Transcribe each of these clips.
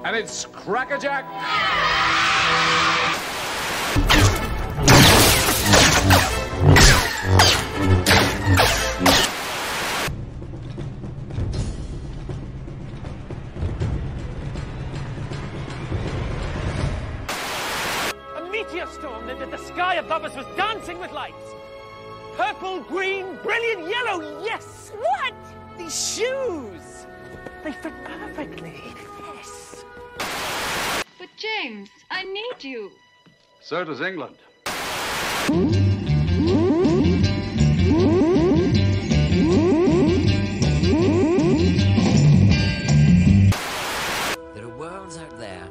And it's crackerjack. A meteor storm that the sky above us was dancing with lights. Purple, green, brilliant yellow, yes! What? These shoes! They fit perfectly. Yes. But James, I need you. So does England. There are worlds out there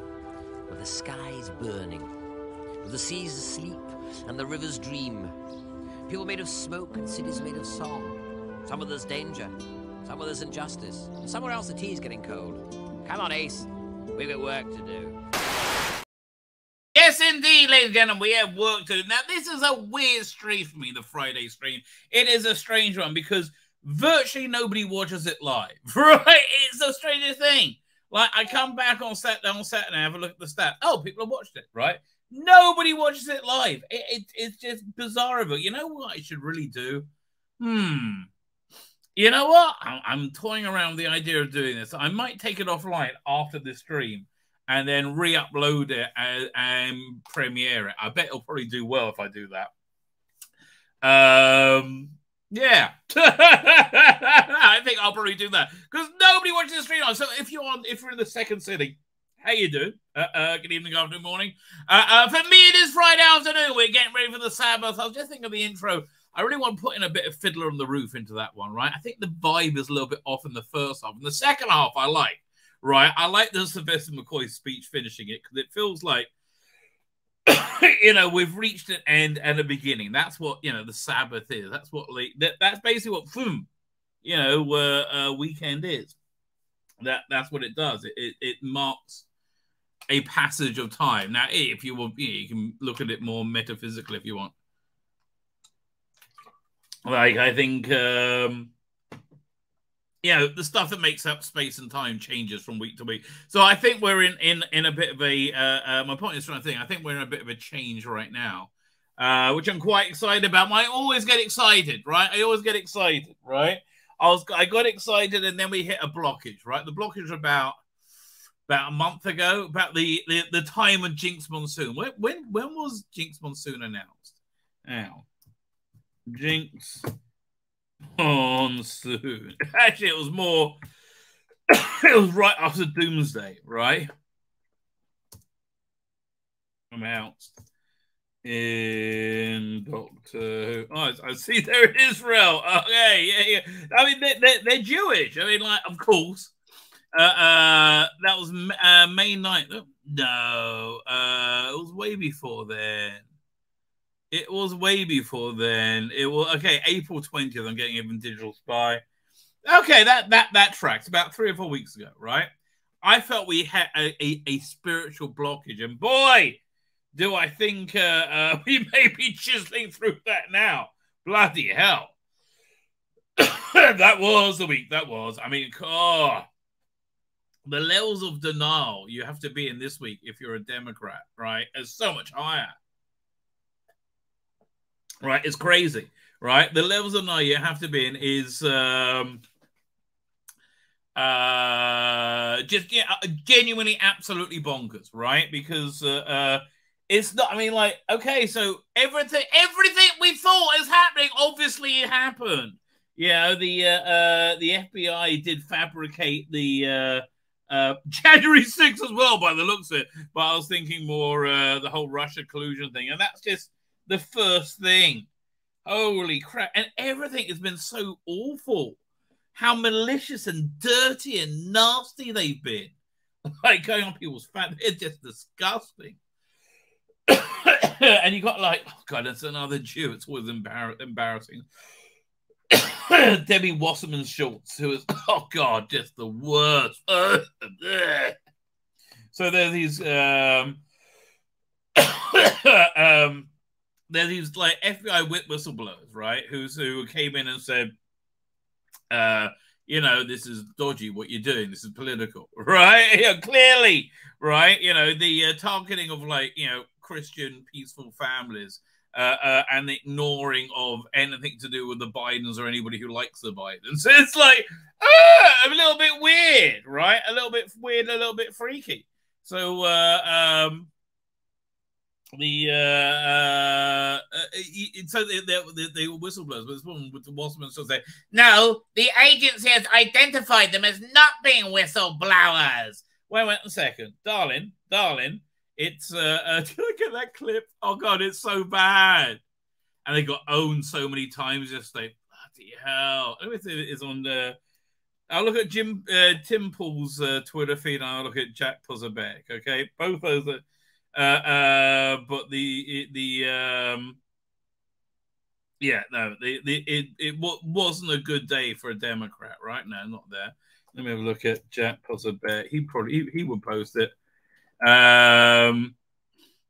where the sky is burning, where the seas asleep and the rivers dream. People made of smoke and cities made of song. Somewhere there's danger, somewhere there's injustice, and somewhere else the tea's getting cold. Come on, Ace. We've got work to do. Yes, indeed, ladies and gentlemen, we have work to do. Now, this is a weird stream for me, the Friday stream. It is a strange one because virtually nobody watches it live, right? It's the strangest thing. Like, I come back on Saturday and have a look at the stats. Oh, people have watched it, right? Nobody watches it live. It's just bizarre. But you know what I should really do? You know what? I'm toying around with the idea of doing this. I might take it offline after this stream and then re-upload it and premiere it. I bet it'll probably do well if I do that. Yeah. I think I'll probably do that because nobody watches the stream. So if you're in the second sitting, how you doing? Good evening, afternoon, morning. For me, it is Friday afternoon. We're getting ready for the Sabbath. I was just thinking of the intro. I really want to put in a bit of Fiddler on the Roof into that one, right? I think the vibe is a little bit off in the first half. In the second half, I like, right? I like the Sylvester McCoy speech finishing it because it feels like, you know, we've reached an end and a beginning. That's what, you know, the Sabbath is. That's what, that's basically what, you know, weekend is. That's what it does. It marks a passage of time. Now, if you want, you can look at it more metaphysically if you want. Like, I think, you know, the stuff that makes up space and time changes from week to week. So I think we're in a bit of a, my point is trying to think, I think we're in a bit of a change right now, which I'm quite excited about. I always get excited, right? I always get excited, right? I got excited and then we hit a blockage, right? The blockage about a month ago, about the time of Jinx Monsoon. When was Jinx Monsoon announced? Now, Jinx Monsoon. Actually, it was more. It was right after Doomsday, right? Announced in Doctor. Oh, I see they're in Israel. Okay, yeah. I mean, they're Jewish. I mean, like, of course. That was May 9th. No, it was way before then. It was way before then. It was okay. April 20th. I'm getting even Digital Spy. Okay, that tracks about 3 or 4 weeks ago, right? I felt we had a spiritual blockage, and boy, do I think we may be chiseling through that now. Bloody hell! That was the week. That was. I mean, the levels of denial you have to be in this week if you're a Democrat, right, is so much higher. Right, it's crazy, right? The levels of denial you have to be in is just genuinely, absolutely bonkers, right? Because it's not. I mean, like, okay, so everything we thought is happening, obviously it happened. You know, the FBI did fabricate the January 6th as well, by the looks of it. But I was thinking more the whole Russia collusion thing, and that's just the first thing. Holy crap. And everything has been so awful. How malicious and dirty and nasty they've been. Like, going on people's fat. It's just disgusting. And you got like, oh God, it's another Jew. It's always embarrassing. Debbie Wasserman Schultz, who is, oh God, just the worst. So there are these there's these like FBI whistleblowers, right? Who came in and said, you know, this is dodgy what you're doing. This is political, right? Yeah, clearly, right? You know, the targeting of like, you know, Christian peaceful families and the ignoring of anything to do with the Bidens or anybody who likes the Bidens. So it's like a little bit weird, right? A little bit weird, a little bit freaky. So the whistleblowers, but this woman with the Wasserman still say, no, the agency has identified them as not being whistleblowers. Wait a second, darling, it's look at that clip. Oh god, it's so bad, and they got owned so many times yesterday. Bloody hell! Everything is on the. I'll look at Tim Pool's Twitter feed, and I'll look at Jack Puzzlebeck. Okay, both those. But it wasn't a good day for a Democrat, right? No, not there. Let me have a look at Jack Puzzlebeck. He would post it.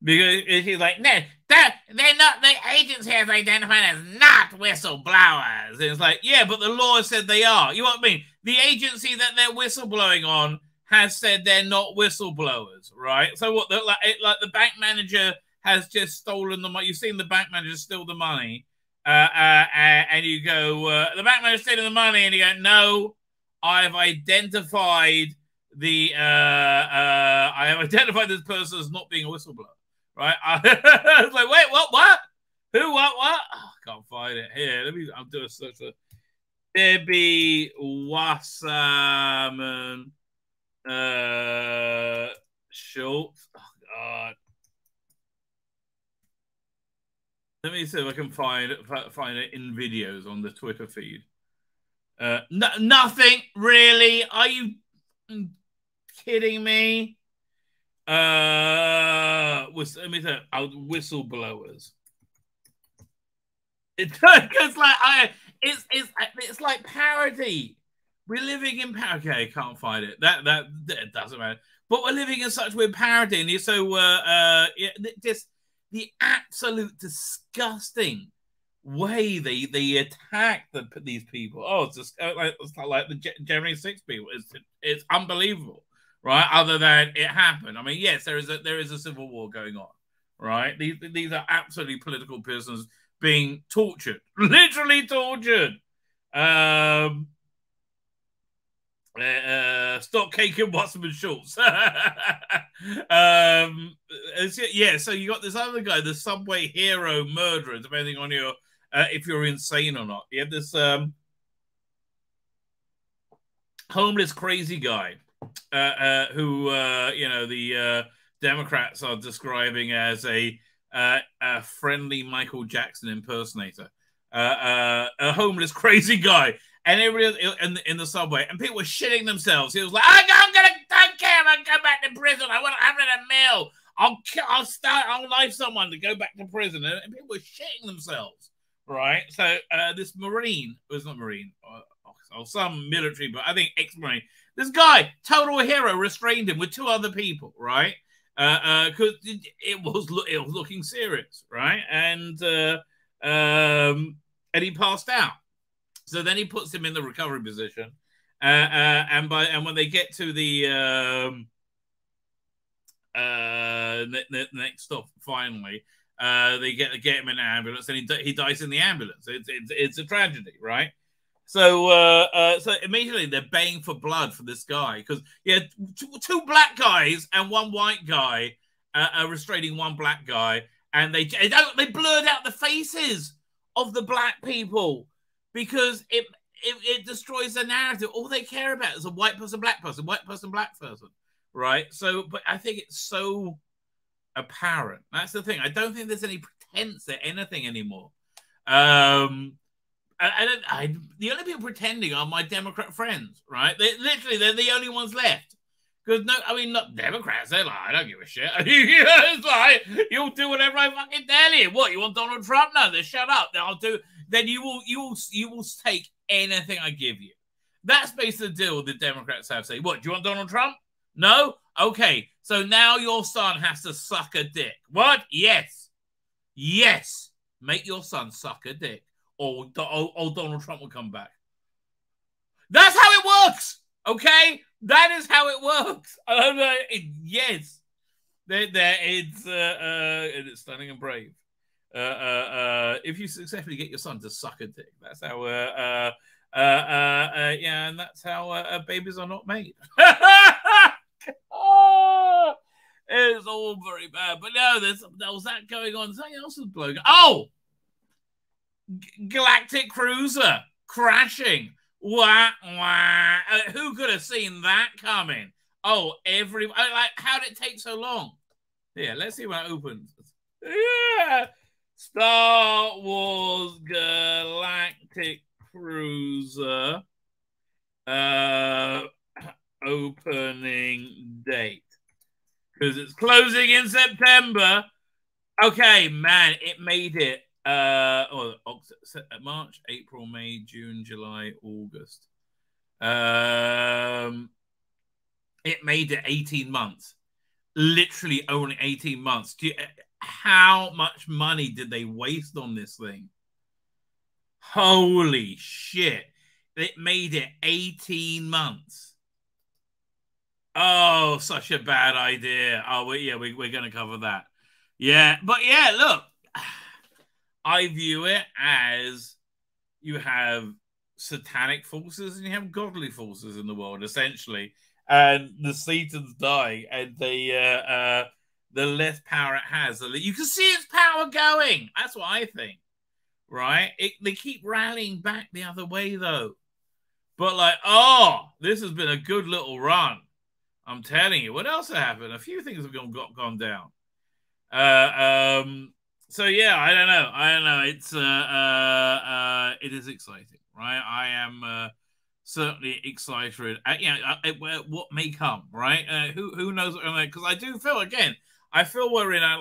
Because he's like, no, they're not, the agency has identified as not whistleblowers. And it's like, yeah, but the law said they are. You know what I mean? The agency that they're whistleblowing on has said they're not whistleblowers, right? So what, like the bank manager has just stolen the money. You've seen the bank manager steal the money. And you go, the bank manager's stealing the money, and you go, no, I've identified this person as not being a whistleblower, right? I was like, wait, what? Who, what? Oh, I can't find it. Here, I'll do a search for Debbie Wasserman Schultz. Oh, God. Let me see if I can find it in videos on the Twitter feed. Nothing really. Are you kidding me? Let me say, whistleblowers. It's like parody. We're living in parody. Okay, can't find it. That doesn't matter. But we're living in such weird parody, and just the absolute disgusting way they attack these people. Oh, it's just like the January 6 people. It's unbelievable, right? Other than it happened. I mean, yes, there is a civil war going on, right? These are absolutely political prisoners being tortured, literally tortured. Stop caking Wasserman Schultz. Yeah, so you got this other guy, the subway hero murderer, depending on your if you're insane or not. You have this homeless crazy guy who the Democrats are describing as a friendly Michael Jackson impersonator, a homeless crazy guy. And everybody in the subway, and people were shitting themselves. He was like, don't care. I'm gonna go back to prison. I want $100 mil. I'll knife someone to go back to prison. And people were shitting themselves, right? So this Marine was not Marine or some military, but I think ex-Marine. This guy, total hero, restrained him with two other people, right? Because it was looking serious, right? And he passed out. So then he puts him in the recovery position, and when they get to the next stop, finally, they get him in an ambulance, and he dies in the ambulance. It's a tragedy, right? So immediately they're baying for blood for this guy because two black guys and one white guy are restraining one black guy, and they blurred out the faces of the black people. Because it destroys the narrative. All they care about is a white person, black person, white person, black person, right? So, but I think it's so apparent. That's the thing. I don't think there's any pretense at anything anymore. The only people pretending are my Democrat friends, right? They're the only ones left. Because not Democrats. They're like, I don't give a shit. It's like, you'll do whatever I fucking tell you. What, you want Donald Trump? No, then shut up. Then you will take anything I give you. That's basically the deal the Democrats have. Say, what, do you want Donald Trump? No? Okay. So now your son has to suck a dick. What? Yes. Yes. Make your son suck a dick. Or Donald Trump will come back. That's how it works. Okay, that is how it works. Yes, it's stunning and brave. If you successfully get your son to suck a dick, that's how. Yeah, and that's how babies are not made. Oh, it's all very bad, but no, there was that going on. Something else was blowing. Oh, Galactic cruiser crashing. Wah, wah. Who could have seen that coming? Oh, how did it take so long? Yeah, let's see when it opens. Yeah, Star Wars Galactic cruiser opening date, because it's closing in September. Okay, man, it made it. March, April, May, June, July, August. It made it 18 months. Literally only 18 months. How much money did they waste on this thing? Holy shit. It made it 18 months. Oh, such a bad idea. Oh, we're going to cover that. Yeah, but yeah, look. I view it as you have satanic forces and you have godly forces in the world, essentially. And the Satan's dying, and the less power it has, you can see its power going. That's what I think, right? They keep rallying back the other way, though. But this has been a good little run. I'm telling you. What else happened? A few things have gone down. So yeah, I don't know. It's it is exciting, right? I am certainly excited. What may come, right? Who knows? Because I do feel we're in a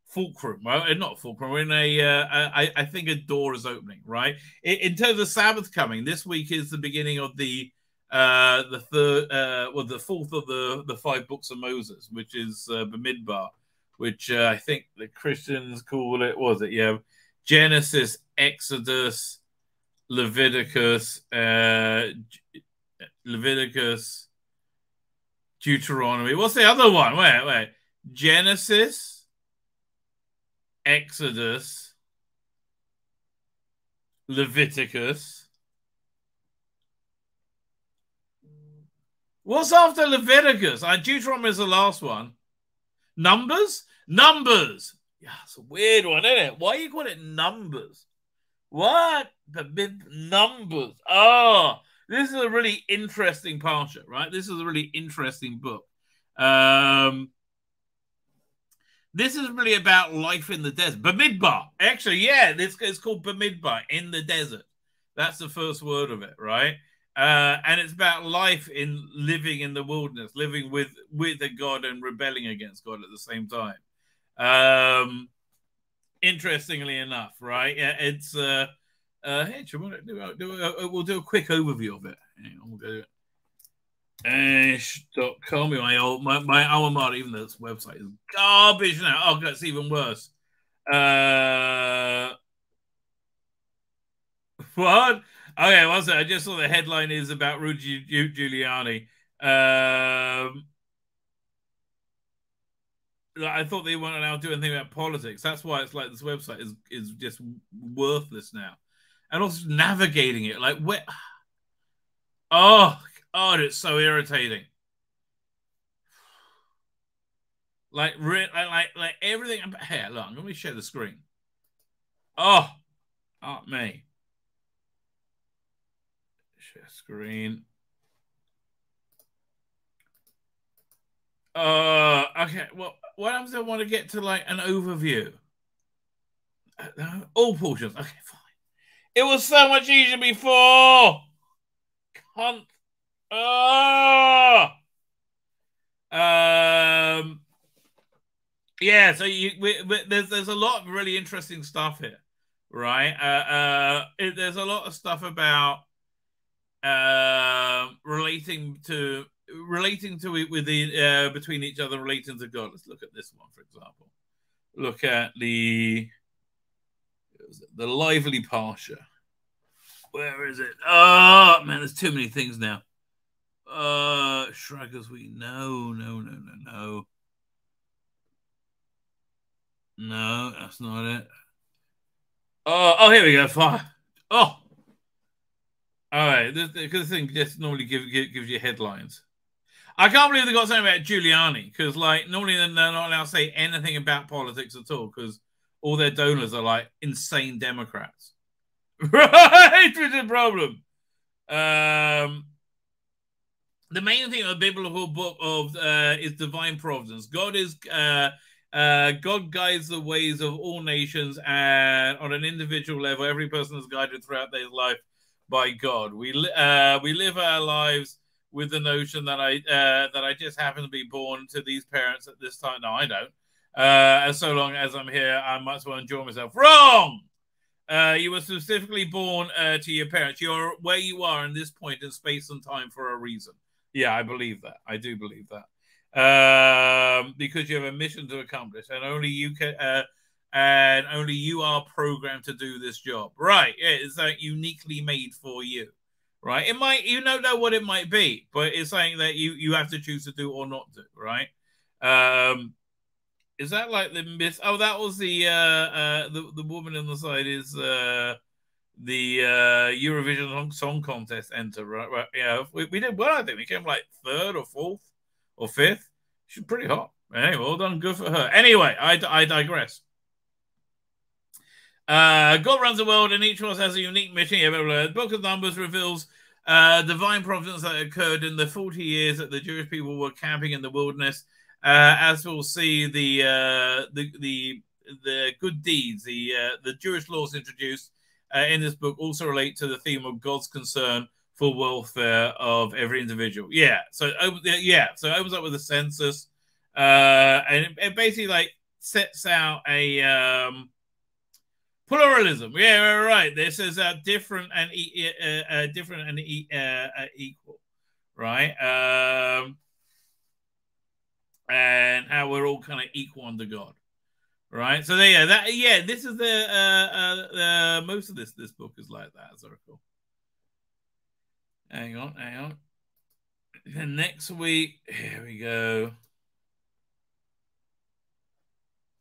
fulcrum, right? Not fulcrum. We're in I think a door is opening, right? In terms of Sabbath coming, this week is the beginning of the fourth of the 5 books of Moses, which is Bamidbar, which I think the Christians call it. Was it? Yeah, Genesis, Exodus, Leviticus, Deuteronomy. What's the other one? Wait. Genesis, Exodus, Leviticus. What's after Leviticus? Deuteronomy is the last one. Numbers? Numbers. Yeah, it's a weird one, isn't it? Why you call it Numbers? What? Numbers. Oh, this is a really interesting parsha, right? This is a really interesting book. This is really about life in the desert. Bamidbar. Actually, yeah, it's called Bamidbar, in the desert. That's the first word of it, right? And it's about life in living in the wilderness, living with a God and rebelling against God at the same time. Interestingly enough, right? Yeah, it's we'll do a quick overview of it. We'll go ash.com. My alma mater, even though its website is garbage now. Oh, that's even worse. What? Okay, what's that? I just saw the headline is about Rudy Giuliani. I thought they weren't allowed to do anything about politics. That's why it's like this website is just worthless now. And also navigating it, where? Oh, it's so irritating. Like everything. Here, look, let me share the screen. Oh, me. Share screen. Okay. Well, what happens if I want to get to an overview? All portions. Okay, fine. It was so much easier before. Cunt. Yeah. So there's a lot of really interesting stuff here, right? There's a lot of stuff about relating to it within between each other, relating to God. Let's look at this one, for example. Look at the lively parsha. Where is it? Oh man, there's too many things now. Shruggers Week. No. No, that's not it. Oh, here we go. Fine. Oh, all right. Because the thing just normally gives you headlines. I can't believe they got something about Giuliani because, like, normally they're not allowed to say anything about politics at all because all their donors are like insane Democrats, right? Which is a problem. The main thing of the biblical book of is divine providence. God guides the ways of all nations, and on an individual level, every person is guided throughout their life by God. We live our lives with the notion that I just happen to be born to these parents at this time. No, I don't. As so long as I'm here, I might as well enjoy myself. Wrong. You were specifically born to your parents. You're where you are in this point in space and time for a reason. Yeah, I believe that. I do believe that. Because you have a mission to accomplish, and only you are programmed to do this job. Right? Yeah, it's like uniquely made for you. Right? It might, you don't know what it might be, but it's something that you have to choose to do or not do. Right? Is that like the miss? Oh, that was the woman on the side is the Eurovision Song Contest enter. Right? Yeah, we did well. I think we came like 3rd or 4th or 5th. She's pretty hot. Anyway, well done. Good for her. Anyway, I digress. God runs the world, and each of us has a unique mission. The Book of Numbers reveals divine providence that occurred in the 40 years that the Jewish people were camping in the wilderness. As we'll see, the good deeds, the Jewish laws introduced in this book also relate to the theme of God's concern for welfare of every individual. Yeah, so it opens up with a census, and it basically like sets out a pluralism. Yeah, right. This is different and equal, right? And how we're all kind of equal under God, right? So this is the most of this book is like that. That's very cool. Hang on. And next week, here we go.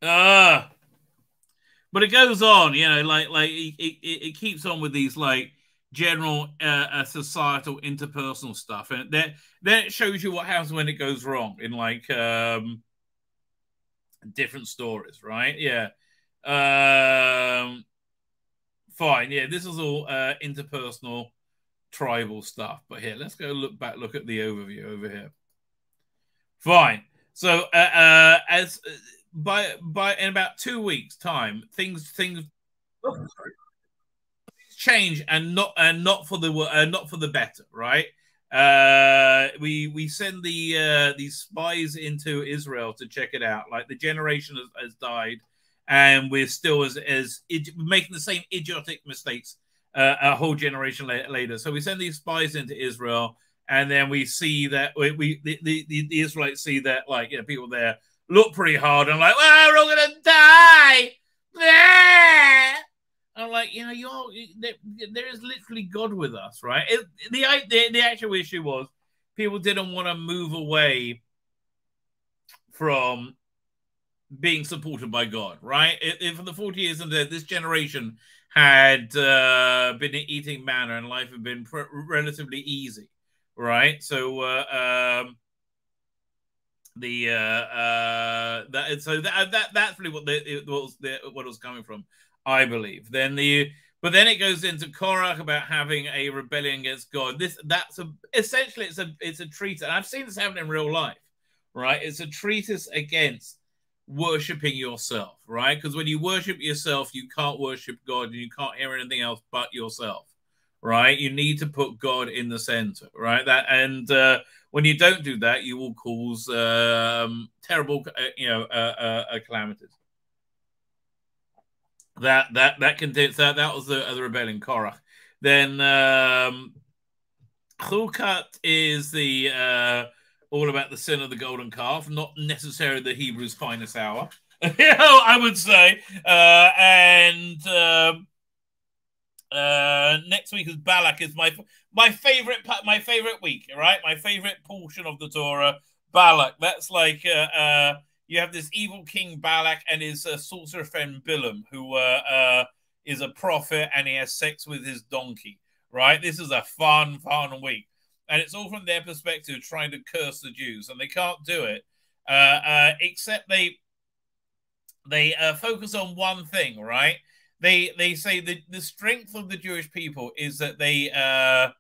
But it goes on, like it keeps on with these like general societal interpersonal stuff, and then it shows you what happens when it goes wrong in like different stories, right? Yeah. Fine. Yeah, this is all interpersonal tribal stuff, but here, let's go look at the overview over here. Fine. So as by in about 2 weeks time, things change, and not for the better, right? We send these spies into Israel to check it out. Like the generation has died, and we're still as making the same idiotic mistakes a whole generation later. So we send these spies into Israel, and then we see that the Israelites see that, like, people there look pretty hard and like, well, we're all gonna die. I'm like, there is literally God with us, right? The actual issue was people didn't want to move away from being supported by God, right? For the 40 years into this generation had been eating manna and life had been relatively easy, right? So that's really what what was coming from, I believe. But then it goes into Korach about having a rebellion against God. Essentially it's a treatise, and I've seen this happen in real life, right? It's a treatise against worshipping yourself, right? Because when you worship yourself, you can't worship God, and you can't hear anything else but yourself, right? You need to put God in the center, right? When you don't do that, you will cause terrible, calamities. That contains that was the rebellion, Korach. Then Chukat is the all about the sin of the golden calf, not necessarily the Hebrew's finest hour, I would say. And Next week is Balak. Is my favorite week. Right, my favorite portion of the Torah. Balak. That's like you have this evil king Balak and his sorcerer friend Bilam, who is a prophet, and he has sex with his donkey. Right, this is a fun week, and it's all from their perspective, trying to curse the Jews, and they can't do it except they focus on one thing. Right. They say that the strength of the Jewish people is that they are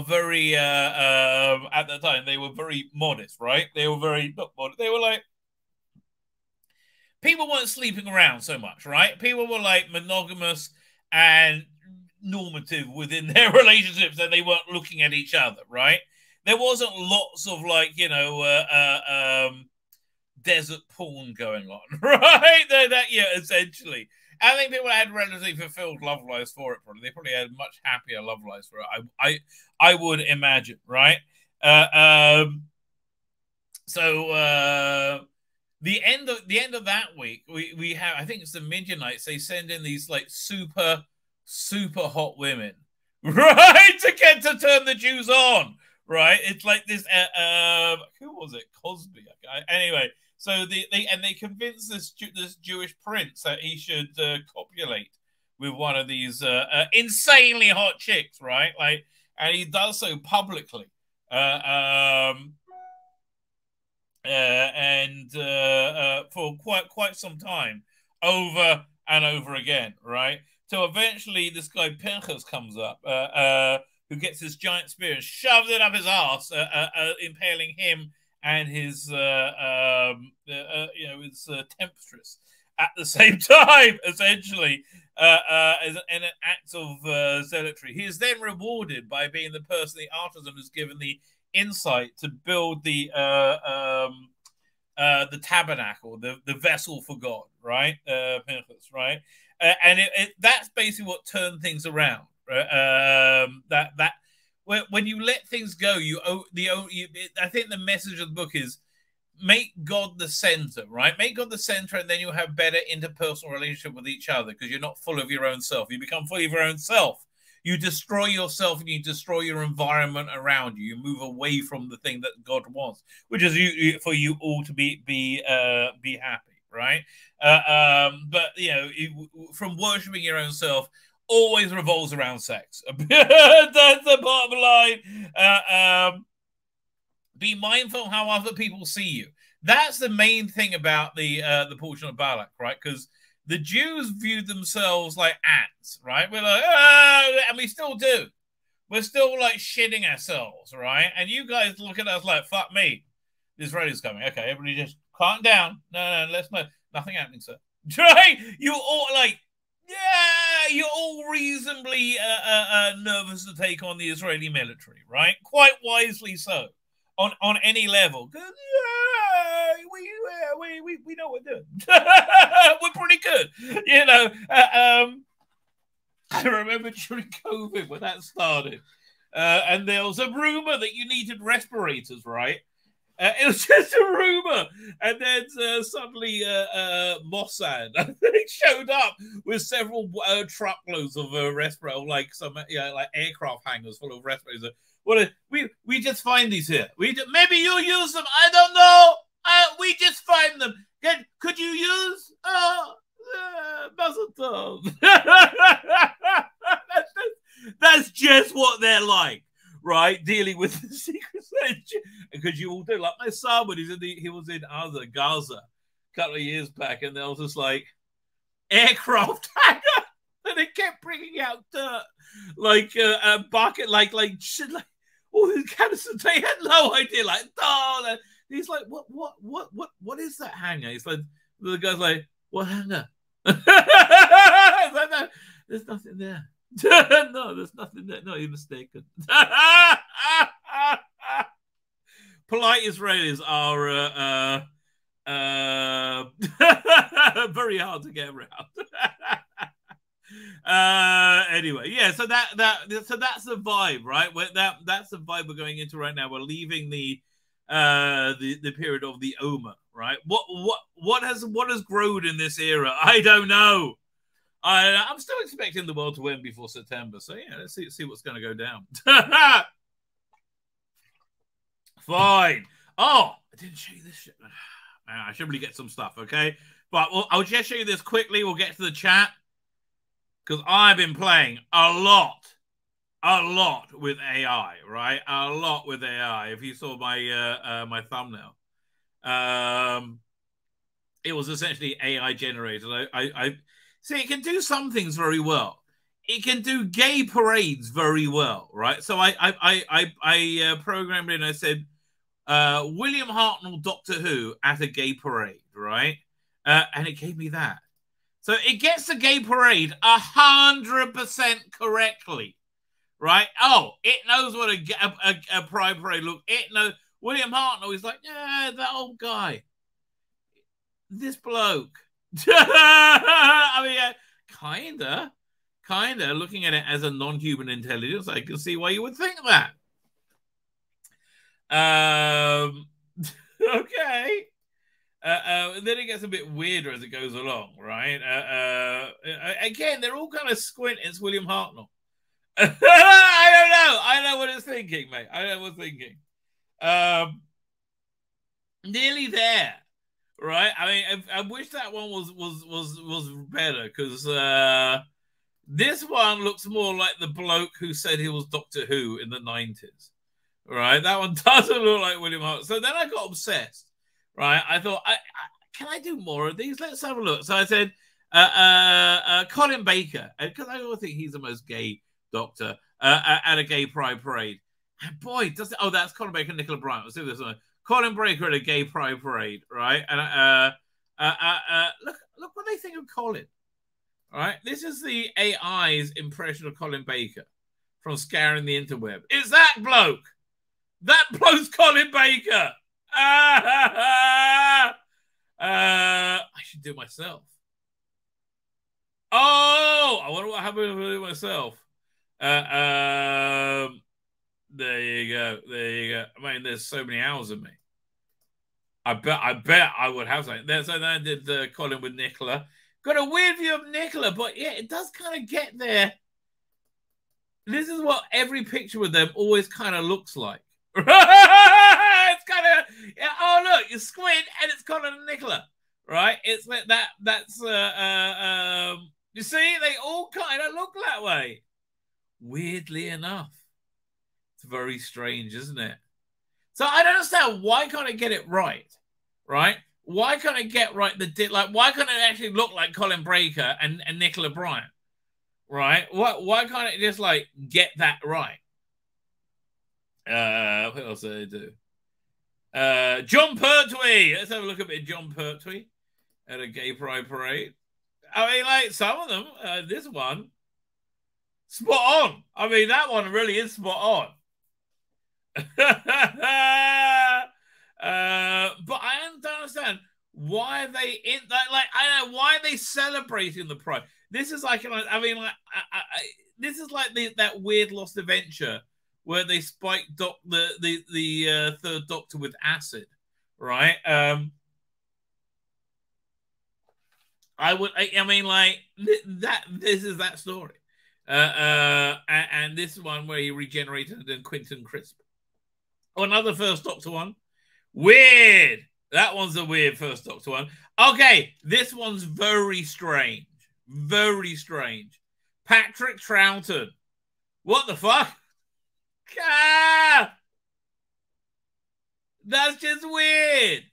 very at the time they were very modest, right? They were very not modest. They were like, people weren't sleeping around so much, right? People were like monogamous and normative within their relationships, and they weren't looking at each other, right? There wasn't lots of like, you know, desert porn going on, right? That yeah, essentially. I think people had relatively fulfilled love lives for it. Probably they probably had much happier love lives for it. I would imagine, right? So the end of that week, we have, I think it's the Midianites. They send in these like super hot women, right, to turn the Jews on, right? It's like this. Who was it? Cosby. Anyway. So they convince this Jewish prince that he should copulate with one of these insanely hot chicks, right? Like, and he does so publicly, and for quite some time, over and over again, right? So eventually, this guy Pinchas comes up, who gets this giant spear and shoves it up his ass, impaling him and his, his temptress at the same time, essentially, as an act of zealotry. He is then rewarded by being the person, the artisan, who's given the insight to build the tabernacle, the vessel for God, right? Pinchas, right? And that's basically what turned things around. When you let things go, I think the message of the book is make God the center, right? Make God the center, and then you'll have better interpersonal relationship with each other because you're not full of your own self. You become full of your own self. You destroy yourself and you destroy your environment around you. You move away from the thing that God wants, which is for you all to be happy, right? But you know, from worshiping your own self always revolves around sex. That's the bottom line. Be mindful how other people see you. That's the main thing about the portion of Balak, right? Because the Jews viewed themselves like ants, right? We're like, oh, and we still do. We're still like shitting ourselves, right? And you guys look at us like, fuck me. The Israelis coming. Okay, everybody just calm down. No, let's not. Nothing happening, sir. Right? You all like, yeah, you're all reasonably nervous to take on the Israeli military, right? Quite wisely so, on any level. Yeah, we know what we're doing. We're pretty good, you know. I remember during COVID when that started, and there was a rumor that you needed respirators, right? It was just a rumor, and then suddenly Mossad I think showed up with several truckloads of respirators, like some like aircraft hangars full of respirators. Well, we just find these here. Maybe you'll use them. I don't know. We just find them. Could you use? That's just what they're like. Right, dealing with the secret service, because you all do. Like my son, when he was in Gaza a couple of years back, and there was just like aircraft hangar, and it kept bringing out dirt, like a bucket, like shit, like all these canisters. They had no idea. Like, oh, he's like, what is that hangar? He's like, the guy's like, what hangar? Like, no, there's nothing there. No, there's nothing there. No, you're mistaken. Polite Israelis are very hard to get around. Anyway, yeah. So that's the vibe, right? That's the vibe we're going into right now. We're leaving the period of the Omer, right? What has grown in this era? I don't know. I'm still expecting the world to win before September. So yeah, let's see what's going to go down. Fine. Oh, I didn't show you this shit. I should really get some stuff, okay? But I'll just show you this quickly. We'll get to the chat. Because I've been playing a lot with AI, right? A lot with AI. If you saw my my thumbnail, it was essentially AI generated. I see it can do some things very well. It can do gay parades very well, right? So I programmed it and I said, William Hartnell, Doctor Who at a gay parade, right? And it gave me that. So it gets the gay parade 100% correctly, right? Oh, it knows what a pride parade looks. It knows. William Hartnell is like, yeah, that old guy, this bloke. I mean, kinda. Looking at it as a non-human intelligence, I can see why you would think that. Okay. Then it gets a bit weirder as it goes along, right? Again, they're all kind of squinting. It's William Hartnell. I don't know. I don't know what it's thinking, mate. I don't know what it's thinking. Nearly there, right? I mean, I wish that one was better because this one looks more like the bloke who said he was Doctor Who in the 90s, right? That one doesn't look like William Hartnell. So then I got obsessed. Right, I thought, can I do more of these? Let's have a look. So I said, Colin Baker, because I always think he's the most gay doctor at a gay pride parade. And boy, that's Colin Baker and Nicola Bryant. Let's do this one. Colin Baker at a gay pride parade, right? And look what they think of Colin. All right, this is the AI's impression of Colin Baker from scouring the interweb. It's that bloke. That bloke's Colin Baker. I should do it myself. Oh, I wonder what happened if I do it myself. There you go. I mean, there's so many hours of me. I bet I would have something. So then I did Colin with Nicola. Got a weird view of Nicola, but yeah, it does kind of get there. This is what every picture with them always kind of looks like. It's kind of, oh look, you squint and it's Colin and Nicola, right? It's like that. That's you see, they all kind of look that way. Weirdly enough, it's very strange, isn't it? So I don't understand why can't I get it right? Why can't I get right why can't it actually look like Colin Baker and Nicola Bryant? Right? Why can't it just like get that right? What else did I do? John Pertwee. Let's have a look at a bit of John Pertwee at a gay pride parade. I mean, like some of them, this one, spot on. I mean, that one really is spot on. But I don't understand why they I don't know why are they celebrating the pride. This is like, I mean, like this is like that weird Lost Adventure where they spiked the third Doctor with acid, right? I mean, like this is that story, and this one where he regenerated in Quentin Crisp. Oh, another first Doctor one, weird. That one's a weird first Doctor one. Okay, this one's very strange, very strange. Patrick Troughton, what the fuck? Ah! That's just weird.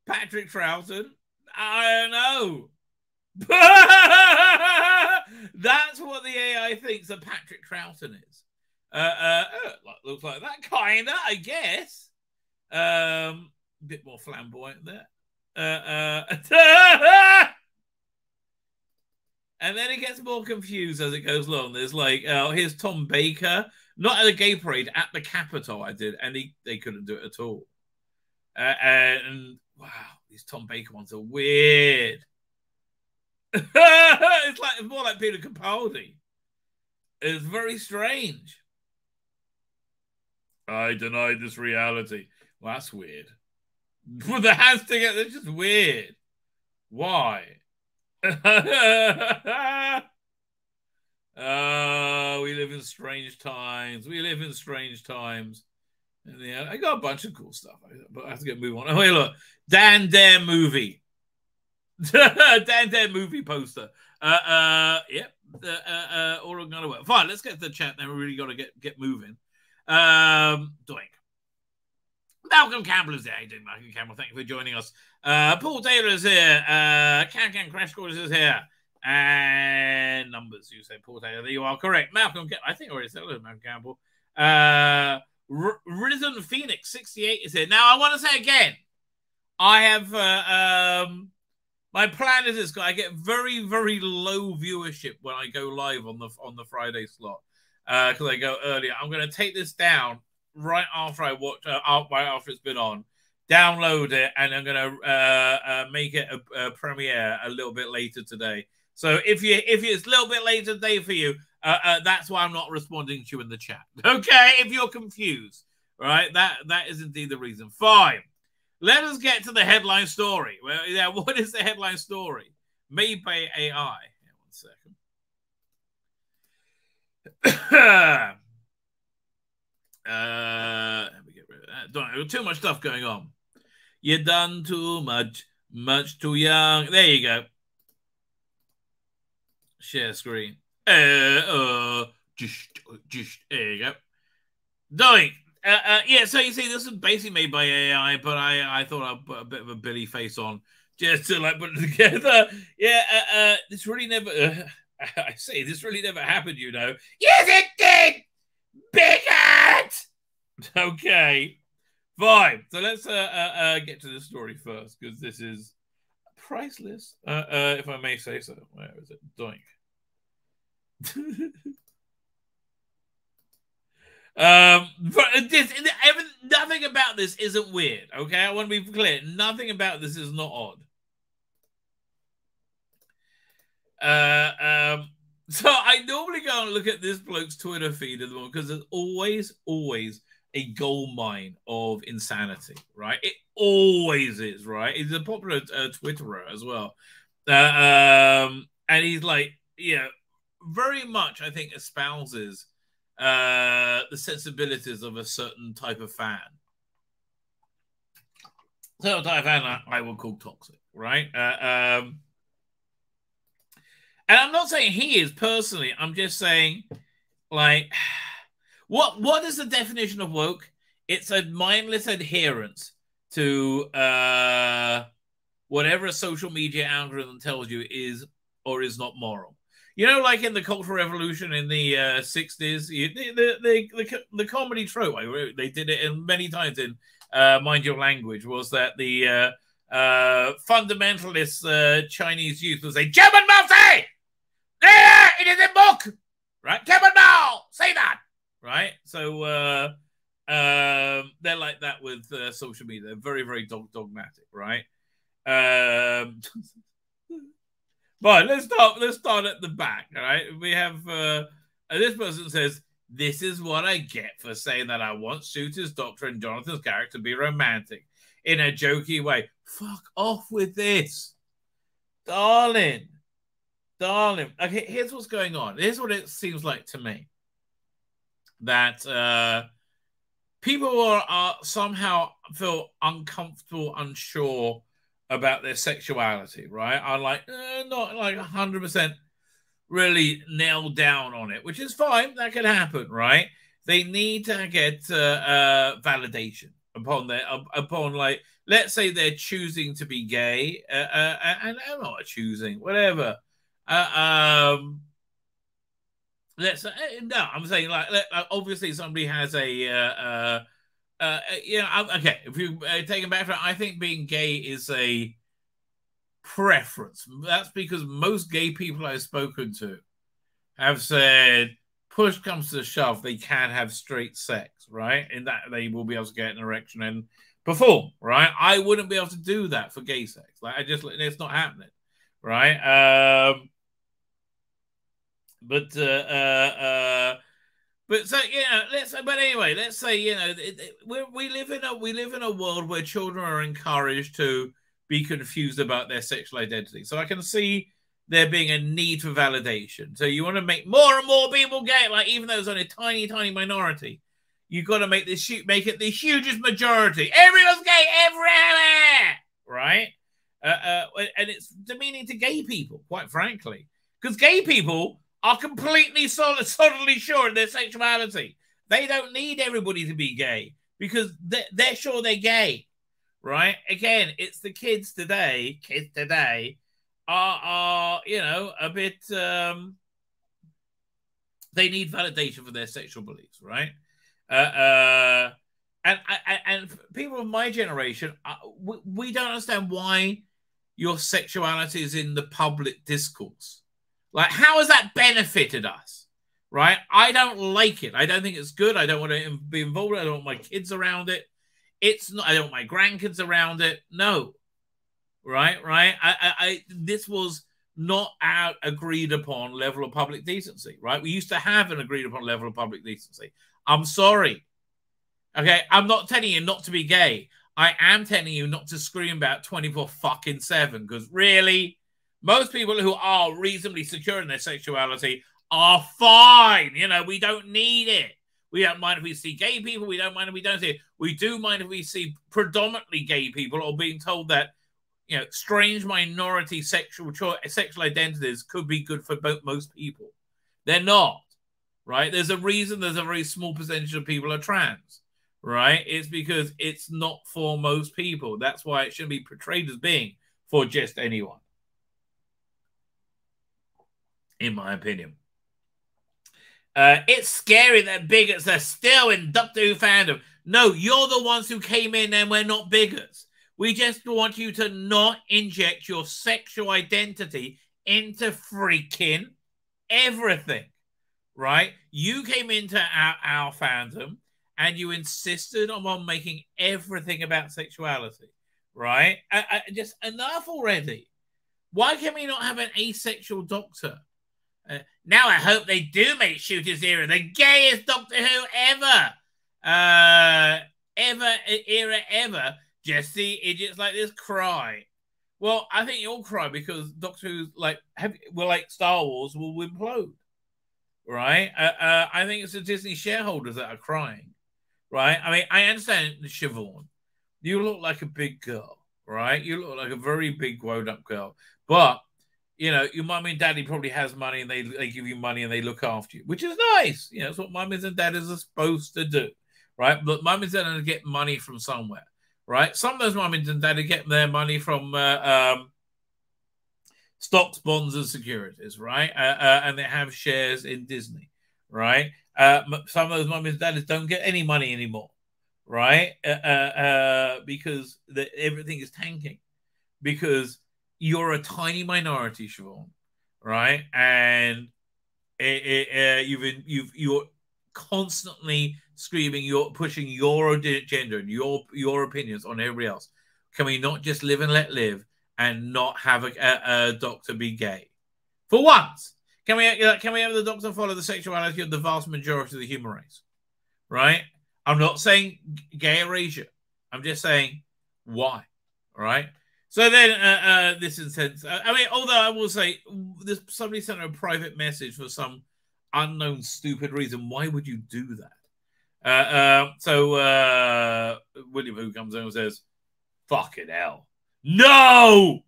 Patrick Troughton, I don't know. That's what the AI thinks that Patrick Troughton is. Looks like that kinda, I guess. Bit more flamboyant there. And then it gets more confused as it goes along. There's like, here's Tom Baker, not at a gay parade, at the Capitol. I did, and they couldn't do it at all. And wow, these Tom Baker ones are weird. It's more like Peter Capaldi. It's very strange. I denied this reality. Well, that's weird. Put the hands together, it's just weird. Why? We live in strange times. We live in strange times. And yeah, I got a bunch of cool stuff, but I have to get moving on. Oh, hey, look, Dan Dare movie. Dan Dare movie poster. Yep. All gonna work. Fine, let's get to the chat then. We really got to get moving. Doink. Malcolm Campbell is there. How you doing, Malcolm Campbell? Thank you for joining us. Paul Taylor is here. Can Crash Course is here. And numbers, you say, Paul Taylor. You are correct. Malcolm, I think I already said hello, Malcolm Campbell. Risen Phoenix 68 is here. Now, I want to say again, I have my plan is this: I get very, very low viewership when I go live on the Friday slot because I go earlier. I'm going to take this down right after I watch, right after it's been on, download it, and I'm going to make it a premiere a little bit later today. So if it's a little bit later today for you, that's why I'm not responding to you in the chat. Okay, if you're confused, right? That is indeed the reason. Fine. Let us get to the headline story. Well, yeah, what is the headline story? Made by AI. One second. Let me get rid of that. Don't too much stuff going on. You done too much, much too young. There you go. Share screen. There you go. Doing. Yeah, so you see, this is basically made by AI, but I thought I'd put a bit of a Billy face on just to like put it together. Yeah, this really never. I say this really never happened, you know. Yes, it did. Bigot. Okay, fine. So let's get to this story first because this is priceless, if I may say so. Where is it? Doink. Nothing about this isn't weird. Okay, I want to be clear. Nothing about this is not odd. So I normally go and look at this bloke's Twitter feed at the moment because there's always a gold mine of insanity, right? It always is, right? He's a popular Twitterer as well, and he's like, very much, I think, espouses the sensibilities of a certain type of fan. Certain type of fan I would call toxic, right? And I'm not saying he is personally. I'm just saying, like, what is the definition of woke? It's a mindless adherence to whatever a social media algorithm tells you is or is not moral. You know, like in the Cultural Revolution in the 60s, the comedy trope, they did it in many times in Mind Your Language, was that the fundamentalist Chinese youth would say, German Mao say! There, it is in book! Right? German Mao! Say that! Right? So they're like that with social media. They're very, very dogmatic, right? But let's start at the back, all right? We have this person says, this is what I get for saying that I want Shooter's doctor and Jonathan's character to be romantic in a jokey way. Fuck off with this. Darling. Okay, here's what's going on. Here's what it seems like to me. That people are somehow feel uncomfortable, unsure about their sexuality, right? Are like not like 100% really nailed down on it, which is fine. That can happen, right? They need to get validation upon like, let's say they're choosing to be gay, and I'm not choosing, whatever. Let's no, I'm saying like obviously somebody has a okay, if you take it back from, I think being gay is a preference. That's because most gay people I've spoken to have said, push comes to shove, they can have straight sex, right? And that they will be able to get an erection and perform, right? I wouldn't be able to do that for gay sex. Like, it's not happening, right? But so but anyway, let's say we live in a world where children are encouraged to be confused about their sexual identity. So I can see there being a need for validation. So you want to make more and more people gay, like even though it's only a tiny, tiny minority, you've got to make it the hugest majority. Everyone's gay everywhere, right? And it's demeaning to gay people, quite frankly, because gay people are completely solidly sure in their sexuality. They don't need everybody to be gay because they're sure they're gay, right? Again, it's the kids today are you know, a bit, they need validation for their sexual beliefs, right? And people of my generation, we don't understand why your sexuality is in the public discourse. Like, how has that benefited us, right? I don't like it. I don't think it's good. I don't want to be involved. I don't want my kids around it. It's not. I don't want my grandkids around it. No, right. This was not our agreed upon level of public decency, right? We used to have an agreed upon level of public decency. I'm sorry. Okay, I'm not telling you not to be gay. I am telling you not to scream about 24/7, because really, most people who are reasonably secure in their sexuality are fine. You know, we don't need it. We don't mind if we see gay people. We don't mind if we don't see it. We do mind if we see predominantly gay people or being told that, you know, strange minority sexual identities could be good for most people. They're not, right? There's a reason there's a very small percentage of people are trans. Right? It's because it's not for most people. That's why it shouldn't be portrayed as being for just anyone, in my opinion. It's scary that bigots are still in Doctor Who fandom. No, you're the ones who came in and we're not bigots. We just want you to not inject your sexual identity into freaking everything, right? You came into our fandom and you insisted on making everything about sexuality, right? Just enough already. Why can we not have an asexual Doctor? Now I hope they do make Shooter's Era the gayest Doctor Who ever. Just see idiots like this cry. Well, I think you'll cry because Doctor Who's like Star Wars will implode, right? I think it's the Disney shareholders that are crying. Right? I mean, I understand, Siobhan. You look like a big girl, right? You look like a very big grown-up girl. But, you know, your mummy and daddy probably has money and they give you money and they look after you, which is nice. You know, it's what mummies and daddies are supposed to do, right? But mummies and daddies get money from somewhere, right? Some of those mummies and daddies get their money from stocks, bonds, and securities, right? And they have shares in Disney, right? Some of those mummies and daddies don't get any money anymore, right? Because everything is tanking. Because you're a tiny minority, Siobhan, right? And you're constantly screaming, you're pushing your agenda and your opinions on everybody else. Can we not just live and let live and not have a Doctor be gay for once? Can we have the Doctor follow the sexuality of the vast majority of the human race? Right? I'm not saying gay erasure. I'm just saying why. Right? So then this instance, I mean, although I will say, somebody sent a private message for some unknown stupid reason. Why would you do that? So William, who comes in and says, "Fucking hell. No!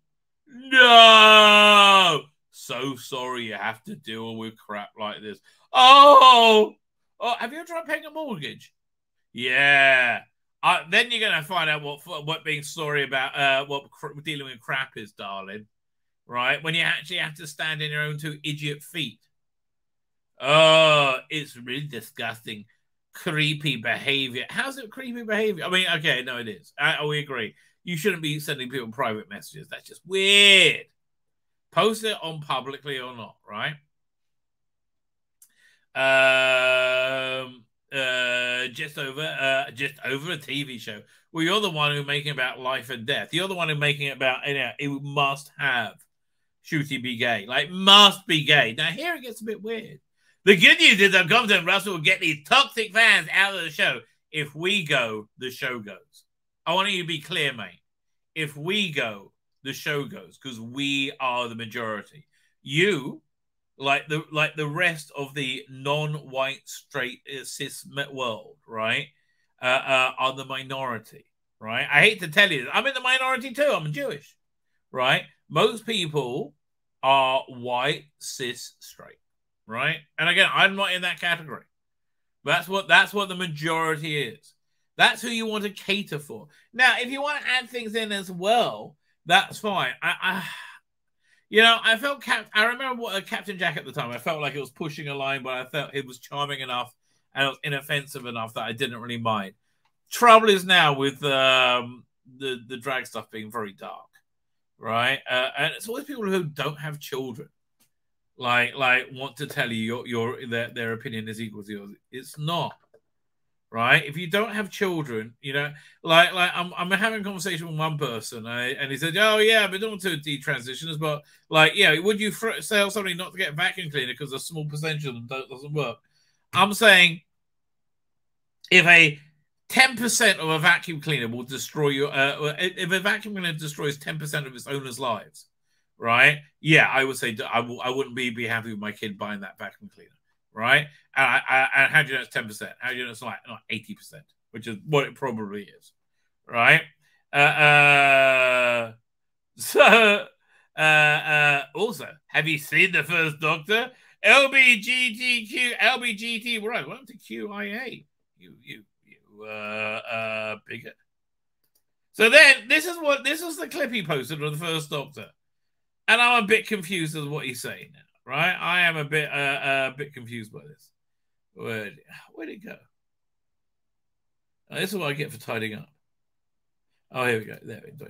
So sorry you have to deal with crap like this." Oh, have you ever tried paying a mortgage? Yeah. Then you're going to find out what being sorry about what dealing with crap is, darling. Right? When you actually have to stand in your own two idiot feet. Oh, it's really disgusting. Creepy behavior. How's it creepy behavior? I mean, okay, no, it is. We agree. You shouldn't be sending people private messages. That's just weird. Post it on publicly or not, right? Just over a TV show. Well, you're the one who's making about life and death. You're the one who's making it about, you know, it must have Shooty be gay. Like, must be gay. Now, here it gets a bit weird. The good news is that Compton and Russell will get these toxic fans out of the show. If we go, the show goes. I want you to be clear, mate. If we go, the show goes, because we are the majority. You, like the rest of the non-white straight cis world, right, are the minority, right? I hate to tell you this. I'm in the minority too. I'm Jewish, right? Most people are white, cis, straight, right? And again, I'm not in that category. That's what the majority is. That's who you want to cater for. Now, if you want to add things in as well, that's fine. I felt I remember what Captain Jack at the time. I felt like it was pushing a line, but I felt it was charming enough and it was inoffensive enough that I didn't really mind. Trouble is now with the drag stuff being very dark, right? And it's always people who don't have children, like want to tell you their opinion is equal to yours. It's not. Right, if you don't have children, like I'm having a conversation with one person, and he said, "Oh yeah, I've been doing 2D transitions, but would you sell somebody not to get a vacuum cleaner because a small percentage of them doesn't work?" I'm saying, if a 10% of a vacuum cleaner will destroy your, if a vacuum cleaner destroys 10% of its owner's lives, right? Yeah, I would say I wouldn't be happy with my kid buying that vacuum cleaner. Right? And how do you know it's 10%? How do you know it's not 80%, which is what it probably is, right? Also, have you seen the first Doctor? LBGT, right? Welcome to QIA. You bigger. So then, this is the clip he posted of the first Doctor, and I'm a bit confused as to what he's saying now. Right, I am a bit confused by this. Where'd it go? This is what I get for tidying up. Oh, here we go. There we go.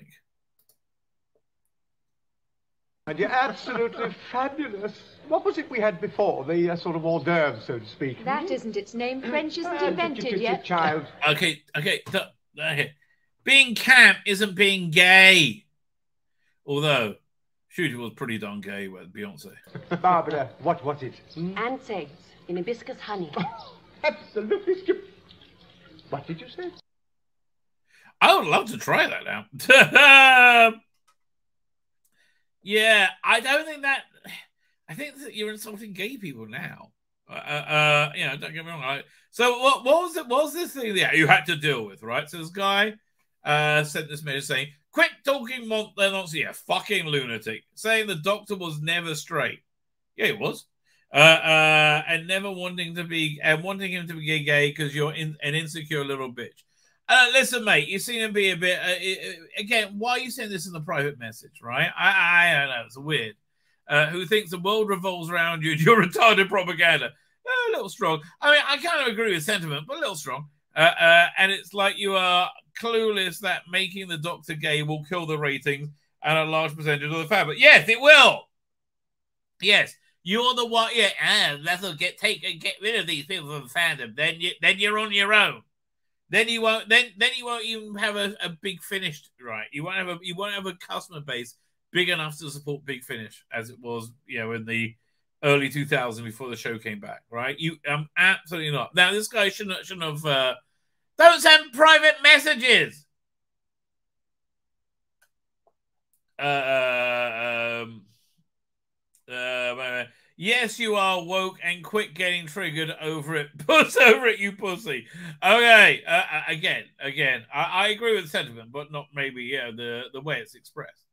And you're absolutely fabulous. What was it we had before? The sort of hors d'oeuvre, so to speak. That isn't its name. French isn't invented yet. Child. Okay. Being camp isn't being gay. Although, Shooty was pretty darn gay with Beyonce. Barbara, what was it? Ants' eggs in hibiscus honey. Absolutely stupid. What did you say? I would love to try that now. Yeah, I don't think that. I think that you're insulting gay people now. Don't get me wrong. So what was this thing that you had to deal with, right? So this guy sent this message saying, "Quit talking nonsense, you fucking lunatic," saying the Doctor was never straight. Yeah, he was. And never wanting him to be gay because you're an insecure little bitch. Listen, mate, you seem to be a bit again. Why are you saying this in the private message, right? I don't know. It's weird. Who thinks the world revolves around you? You're retarded propaganda. A little strong. I mean, I kind of agree with sentiment, but a little strong. And it's like you are clueless that making the Doctor gay will kill the ratings and a large percentage of the fan. But yes, it will. Yes, you're the one. Yeah, let's get rid of these people from fandom. Then you're on your own. Then you won't even have a Big Finish, right? You won't have a customer base big enough to support Big Finish as it was, in the early 2000s before the show came back, right? Absolutely not. Now this guy shouldn't have. Don't send private messages. Yes, you are woke and quit getting triggered over it. Puss over it, you pussy. Okay. Again, I agree with the sentiment, but not maybe the way it's expressed.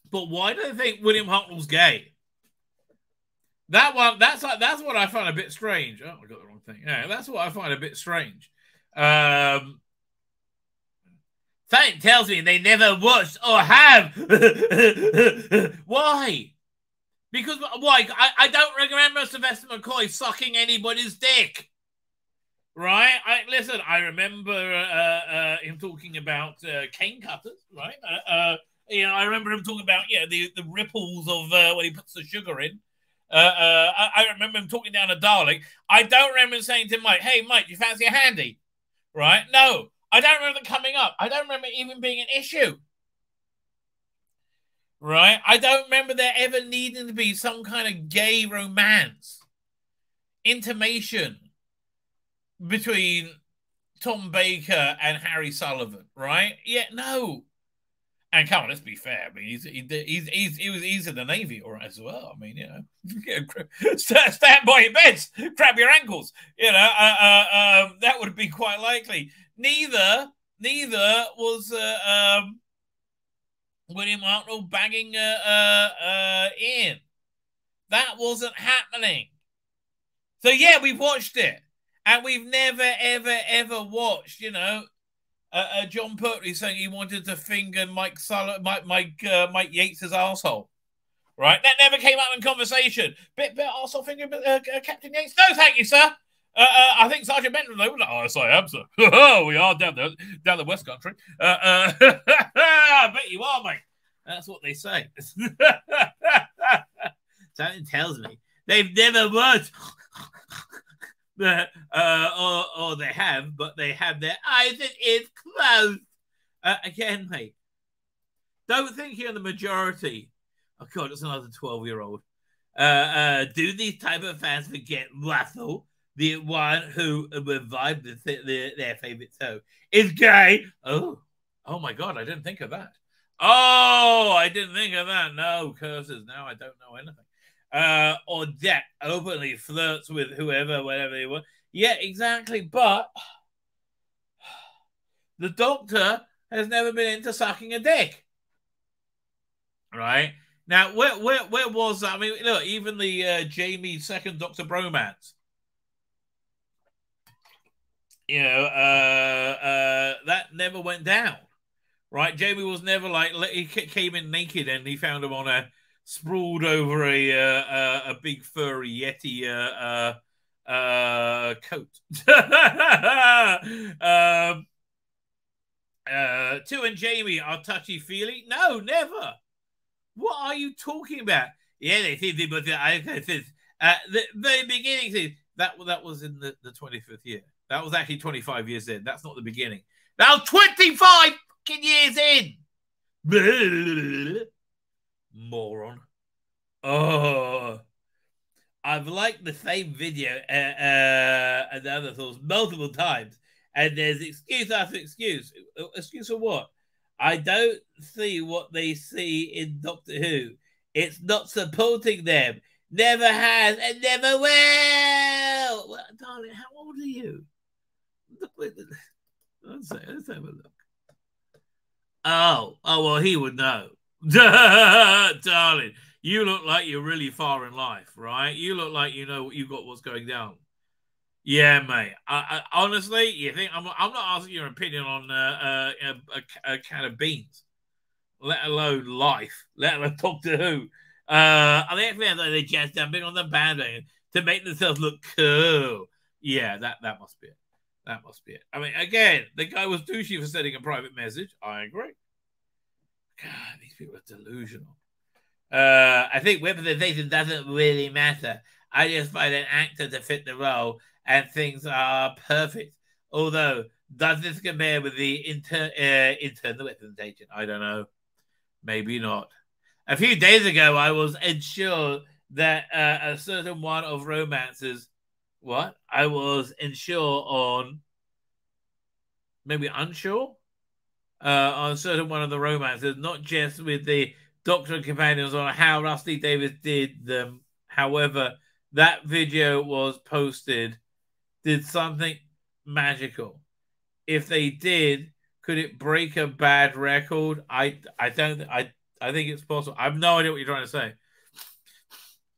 But why do they think William Hartnell's gay? That's what I find a bit strange. Oh, I got the wrong thing. Yeah, that's what I find a bit strange. Something tells me they never watched or have. Why? Because why? I don't remember Sylvester McCoy sucking anybody's dick. Right? I remember him talking about cane cutters. Right? I remember him talking about the ripples of when he puts the sugar in. I remember him talking down a Dalek. I don't remember him saying to Mike, "Hey, Mike, do you fancy a handy?" Right? No. I don't remember them coming up. I don't remember even being an issue. Right? I don't remember there ever needing to be some kind of gay romance. Intimation between Tom Baker and Harry Sullivan. Right? Yeah, no. And come on, let's be fair. I mean, he's in the Navy, all right, as well. I mean, you know, stand by your beds, grab your ankles. You know, that would be quite likely. Neither was William Hartnell bagging Ian. That wasn't happening. So yeah, we've watched it, and we've never, ever watched, you know, John Pertwee saying he wanted to finger Mike Yates' arsehole. Right? That never came up in conversation. Bit arsehole finger, Captain Yates. No, thank you, sir. I think Sergeant Benton was like, oh, yes, I am, sir. We are down the West Country. I bet you are, mate. That's what they say. Something tells me they've never watched. Or they have, but they have their eyes and ears closed. Again, mate, don't think you're the majority. Oh, God, it's another 12-year-old. Do these type of fans forget Russell, the one who revived their favorite show, is gay? Oh, my God, I didn't think of that. Oh, I didn't think of that. No, curses. Now I don't know anything. Or that openly flirts with whoever, whatever they want. Yeah, exactly. But the Doctor has never been into sucking a dick. Right? Now, where was that? I mean, look, even the Jamie second Doctor bromance. You know, that never went down. Right? Jamie was never like, he came in naked and he found him on a sprawled over a big furry Yeti coat. Two and Jamie are touchy-feely? No, never. What are you talking about? Yeah, they think but the very beginning. That was in the 25th year. That was actually 25 years in. That's not the beginning. That was 25 years in. Moron. Oh, I've liked the same video and the other thoughts multiple times, and there's excuse after excuse. Excuse for what? I don't see what they see in Doctor Who. It's not supporting them. Never has and never will. Well, darling, how old are you? Let's have a look. Oh, well, he would know. Darling, you look like you're really far in life, right? You look like you know you got what's going down. Yeah, mate. I honestly, you think I'm not asking your opinion on a can of beans, let alone life, let alone Doctor Who. I think they're just jumping on the bandwagon to make themselves look cool. Yeah, that must be it. That must be it. I mean, again, the guy was douchey for sending a private message. I agree. God, these people are delusional. I think representation doesn't really matter. I just find an actor to fit the role, and things are perfect. Although, does this compare with the internal representation? I don't know. Maybe not. A few days ago, I was unsure that a certain one of romances. What? I was unsure on. Maybe unsure? On a certain one of the romances, not just with the Doctor and companions on how Rusty Davis did them. However, that video was posted, did something magical. If they did, could it break a bad record? I think it's possible. I have no idea what you're trying to say.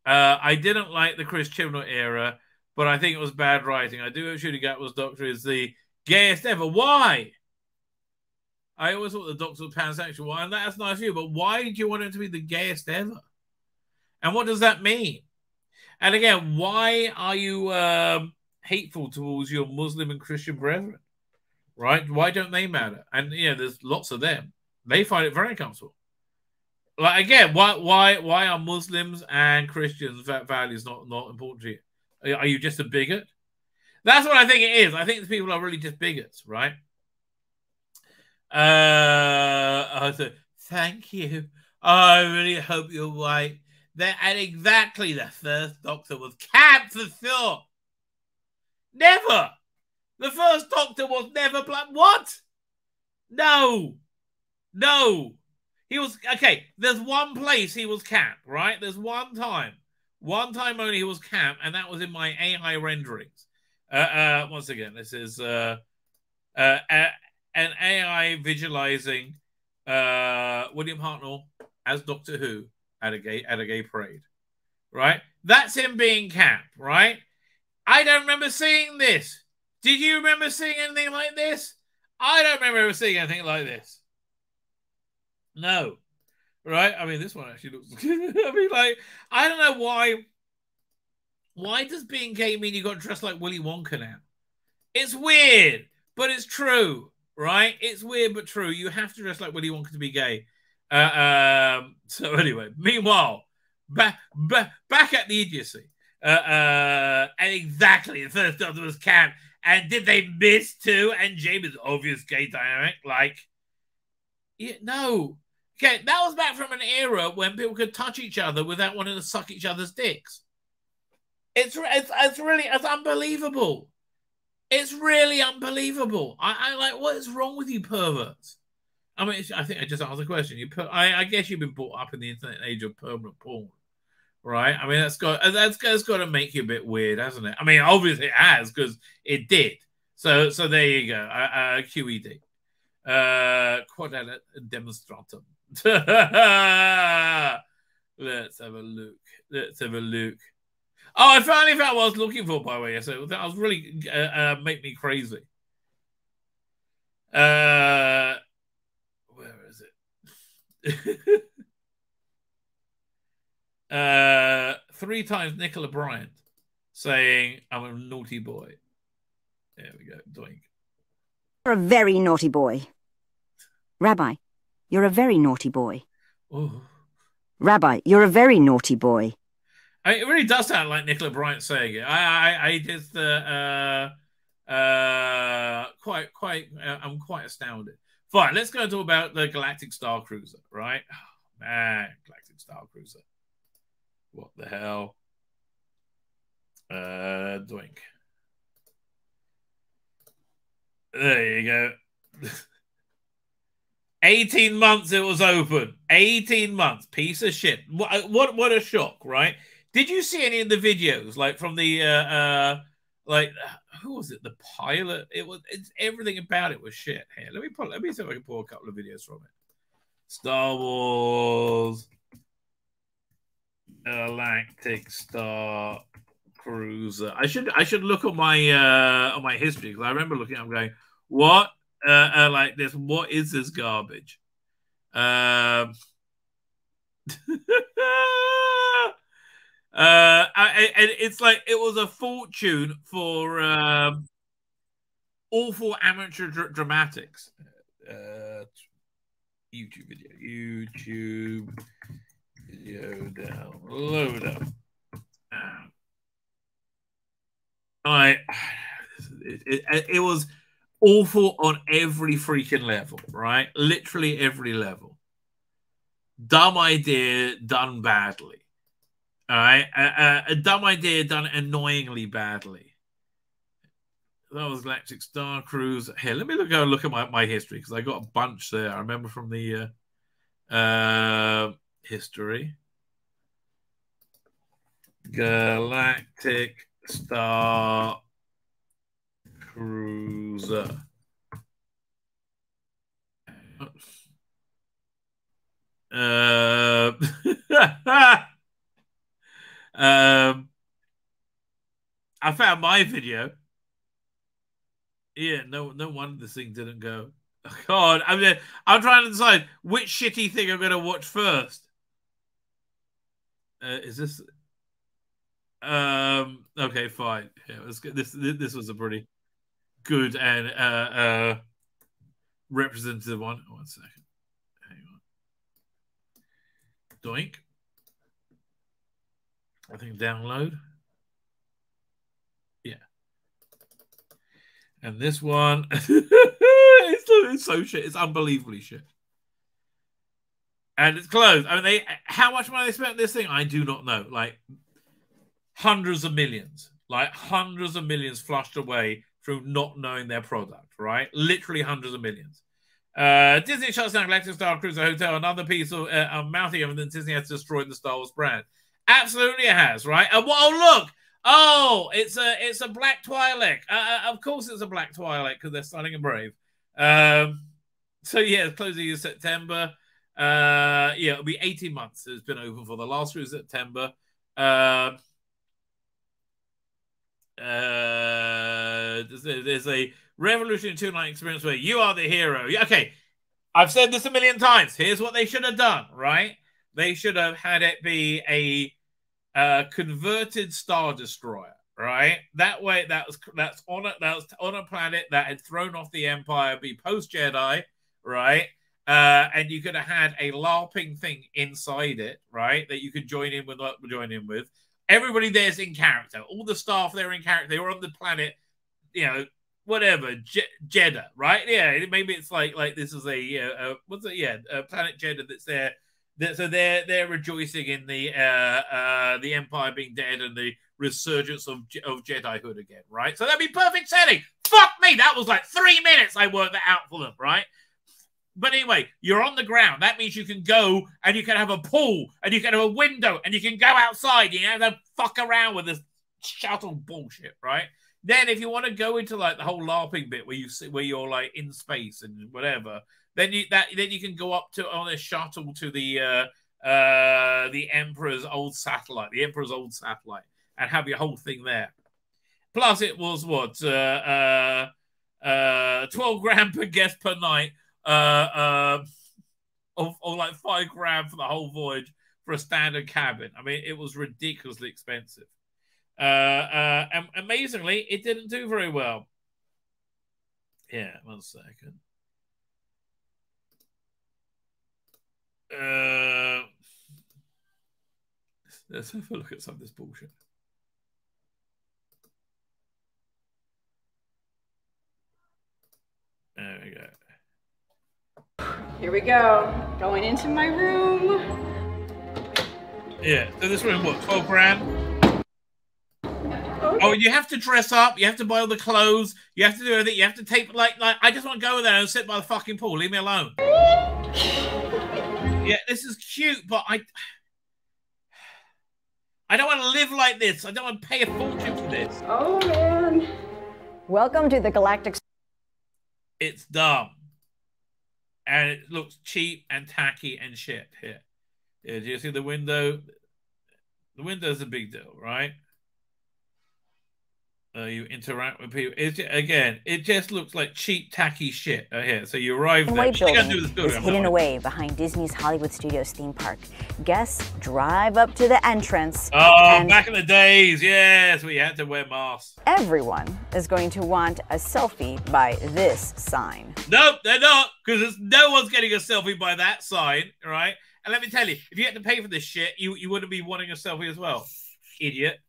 I didn't like the Chris Chibnall era, but I think it was bad writing. I do Shooting Gatwell's Doctor is the gayest ever. Why? I always thought the Doctor was pansexual, and that's nice of you, but why did you want him to be the gayest ever? And what does that mean? And again, why are you hateful towards your Muslim and Christian brethren? Right? Why don't they matter? And, you know, there's lots of them. They find it very uncomfortable. Like, again, why are Muslims and Christians values not important to you? Are you just a bigot? That's what I think it is. I think the people are really just bigots, right? I said, thank you. I really hope you're right. And exactly, the first Doctor was capped for sure. Never. The first Doctor was never black. What? No. He was okay. There's one place he was capped, right? There's one time only he was capped, and that was in my AI renderings. Once again, this is an AI visualizing William Hartnell as Doctor Who at a gay parade, right? That's him being capped, right? I don't remember seeing this. Did you remember seeing anything like this? I don't remember seeing anything like this. No. Right? I mean, this one actually looks good. I mean, like, I don't know why. Why does being gay mean you got to dress like Willy Wonka now? It's weird, but it's true, right? It's weird, but true. You have to dress like Willy Wonka to be gay. So anyway, meanwhile, back at the idiocy. And exactly, the first doctor was capped. And did they miss too? And Jamie's obvious gay dynamic, like, yeah, no. Okay, that was back from an era when people could touch each other without wanting to suck each other's dicks. It's unbelievable. It's really unbelievable. I like, what is wrong with you perverts? I mean, I think I just asked the question. I guess you've been brought up in the internet age of permanent porn, right? I mean, that's got to make you a bit weird, hasn't it? I mean, obviously it has, because it did. So there you go. QED. Quadrant demonstratum. Let's have a look. Oh, I finally found what I was looking for, by the way. So that was really make me crazy. Where is it? 3 times Nicola Bryant saying, "I'm a naughty boy." There we go. Doink. You're a very naughty boy. Rabbi, you're a very naughty boy. Ooh. Rabbi, you're a very naughty boy. I mean, it really does sound like Nicola Bryant saying it. I'm quite astounded. Fine, let's go and talk about the Galactic Star Cruiser, right? Oh, man, Galactic Star Cruiser. What the hell? Doink. There you go. 18 months it was open. 18 months. Piece of shit. What a shock, right? Did you see any of the videos, like from the like who was it? The pilot? It's everything about it was shit. Here, let me see if I can pull a couple of videos from it. Star Wars Galactic Star Cruiser. I should look at my history, because I remember looking at it and going, what? Like this, what is this garbage? And it's like it was a fortune for awful amateur dramatics. YouTube video downloader. It was awful on every freaking level, right? Literally every level. Dumb idea done badly. All right, a dumb idea done annoyingly badly. That was Galactic Star Cruiser. Here, let me go and look at my history, because I got a bunch there. I remember from the history. Galactic Star Cruiser. I found my video. Yeah, no wonder this thing didn't go. God, I'm trying to decide which shitty thing I'm going to watch first. Is this? Okay, fine. Yeah, this was a pretty good and representative one. 1 second. Hang on. Doink. I think download. Yeah. And this one, it's so shit. It's unbelievably shit. And it's closed. I mean, how much money they spent on this thing? I do not know. Like hundreds of millions. Like hundreds of millions flushed away through not knowing their product, right? Literally hundreds of millions. Disney shuts down Galactic Star Cruiser Hotel, another piece of mounting evidence Disney has destroyed the Star Wars brand. Absolutely it has, right? Oh, look! Oh, it's a Black Twi'lek. Of course it's a Black Twi'lek because they're Stunning and Brave. So yeah, closing in September. Yeah, it'll be 18 months. It's been open for the last through September. There's a revolutionary two-night experience where you are the hero. Okay, I've said this a million times. Here's what they should have done, right? They should have had it be a converted Star Destroyer, right? That way, that's on a planet that had thrown off the Empire, be post-Jedi, right? And you could have had a LARPing thing inside it, right? That you could join in with. Everybody there's in character. All the staff there in character. They were on the planet, you know, whatever, Jeddah, right? Yeah, maybe it's like this is a what's it? Yeah, planet Jeddah that's there. So they're rejoicing in the Empire being dead and the resurgence of Jedihood again, right? So that'd be perfect setting. Fuck me, that was like 3 minutes. I worked that out for them, right? But anyway, you're on the ground. That means you can go and you can have a pool and you can have a window and you can go outside. You have to fuck around with this shuttle bullshit, right? Then if you want to go into like the whole LARPing bit where you're like in space and whatever, then you can go up to on a shuttle to the Emperor's old satellite, and have your whole thing there. Plus, it was what 12 grand per guest per night. Or like $5 grand for the whole voyage for a standard cabin. I mean, it was ridiculously expensive. And amazingly, it didn't do very well. Yeah, 1 second. Let's have a look at some of this bullshit. There we go. Here we go. Going into my room. Yeah. So this room, what, 12 grand? Oh, you have to dress up. You have to buy all the clothes. You have to do everything. You have to take, like I just want to go there and sit by the fucking pool. Leave me alone. Yeah, this is cute, but I don't want to live like this. I don't want to pay a fortune for this. Oh, man. Welcome to the Galactic. It's dumb. And it looks cheap and tacky and shit here. Yeah, do you see the window? The window's a big deal, right? You interact with people. It just looks like cheap, tacky shit here. So you arrive there. White building is hidden away behind Disney's Hollywood Studios theme park. Guests drive up to the entrance. Oh, back in the days, yes, we had to wear masks. Everyone is going to want a selfie by this sign. Nope, they're not, because no one's getting a selfie by that sign, right? And let me tell you, if you had to pay for this shit, you wouldn't be wanting a selfie as well, idiot.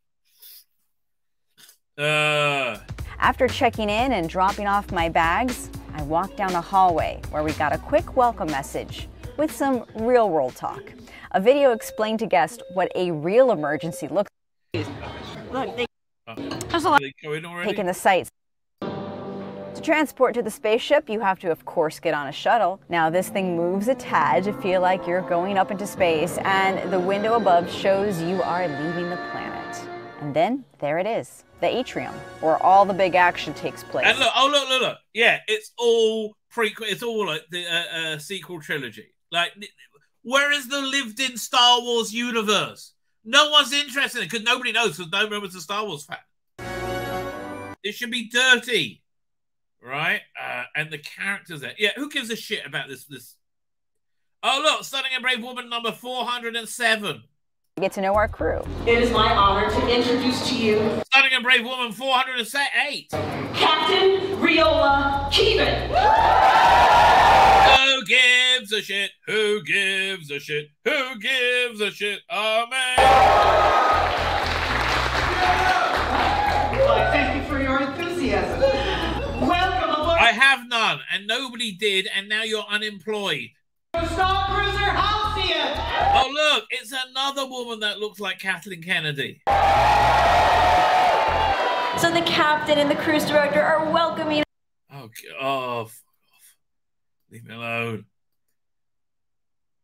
After checking in and dropping off my bags, I walked down a hallway where we got a quick welcome message with some real-world talk. A video explained to guests what a real emergency looks like. Look, there's a lot taking the sights. To transport to the spaceship, you have to, of course, get on a shuttle. Now, this thing moves a tad to feel like you're going up into space, and the window above shows you are leaving the planet. And then, there it is. The atrium, where all the big action takes place. And look. Yeah, it's all prequel. It's all like the sequel trilogy. Like, where is the lived-in Star Wars universe? No one's interested in it because nobody knows because no one was a Star Wars fan. It should be dirty, right? And the characters there. Yeah, who gives a shit about this? Oh, look, Stunning and Brave Woman number 407. Get to know our crew. It is my honor to introduce to you Stunning and Brave Woman 408. Captain Riola Keevan. Who gives a shit? Who gives a shit? Who gives a shit? Amen. Well, thank you for your enthusiasm. Welcome aboard. I have none, and nobody did, and now you're unemployed. Star Cruiser Halcyon. Oh, look, it's another woman that looks like Kathleen Kennedy. So the captain and the cruise director are welcoming. Oh, fuck off. Leave me alone.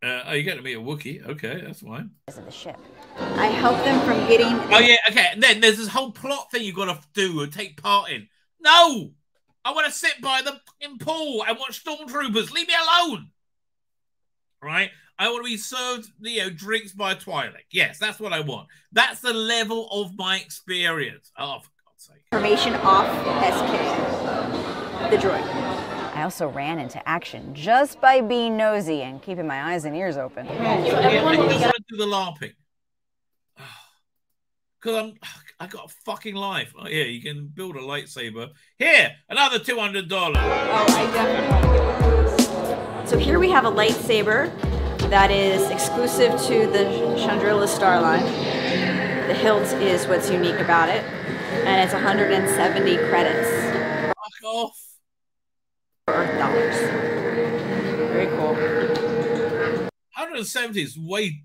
Oh, you're going to meet a Wookiee. Okay, that's fine. The ship. I help them from getting... Oh, yeah, okay. And then there's this whole plot thing you've got to do and take part in. No! I want to sit by the fucking pool and watch stormtroopers. Leave me alone! Right? I want to be served, drinks by Twilight. Yes, that's what I want. That's the level of my experience. Oh, for God's sake. Information off SK, the droid. I also ran into action just by being nosy and keeping my eyes and ears open. I just want to do the LARPing. Because I got a fucking life. Oh, yeah, you can build a lightsaber. Here, another $200. Oh, I definitely want to get one of those. So here we have a lightsaber that is exclusive to the Chandrila Star line. The hilt is what's unique about it, and it's 170 credits. Fuck off. Earth dollars. Very cool. 170 is way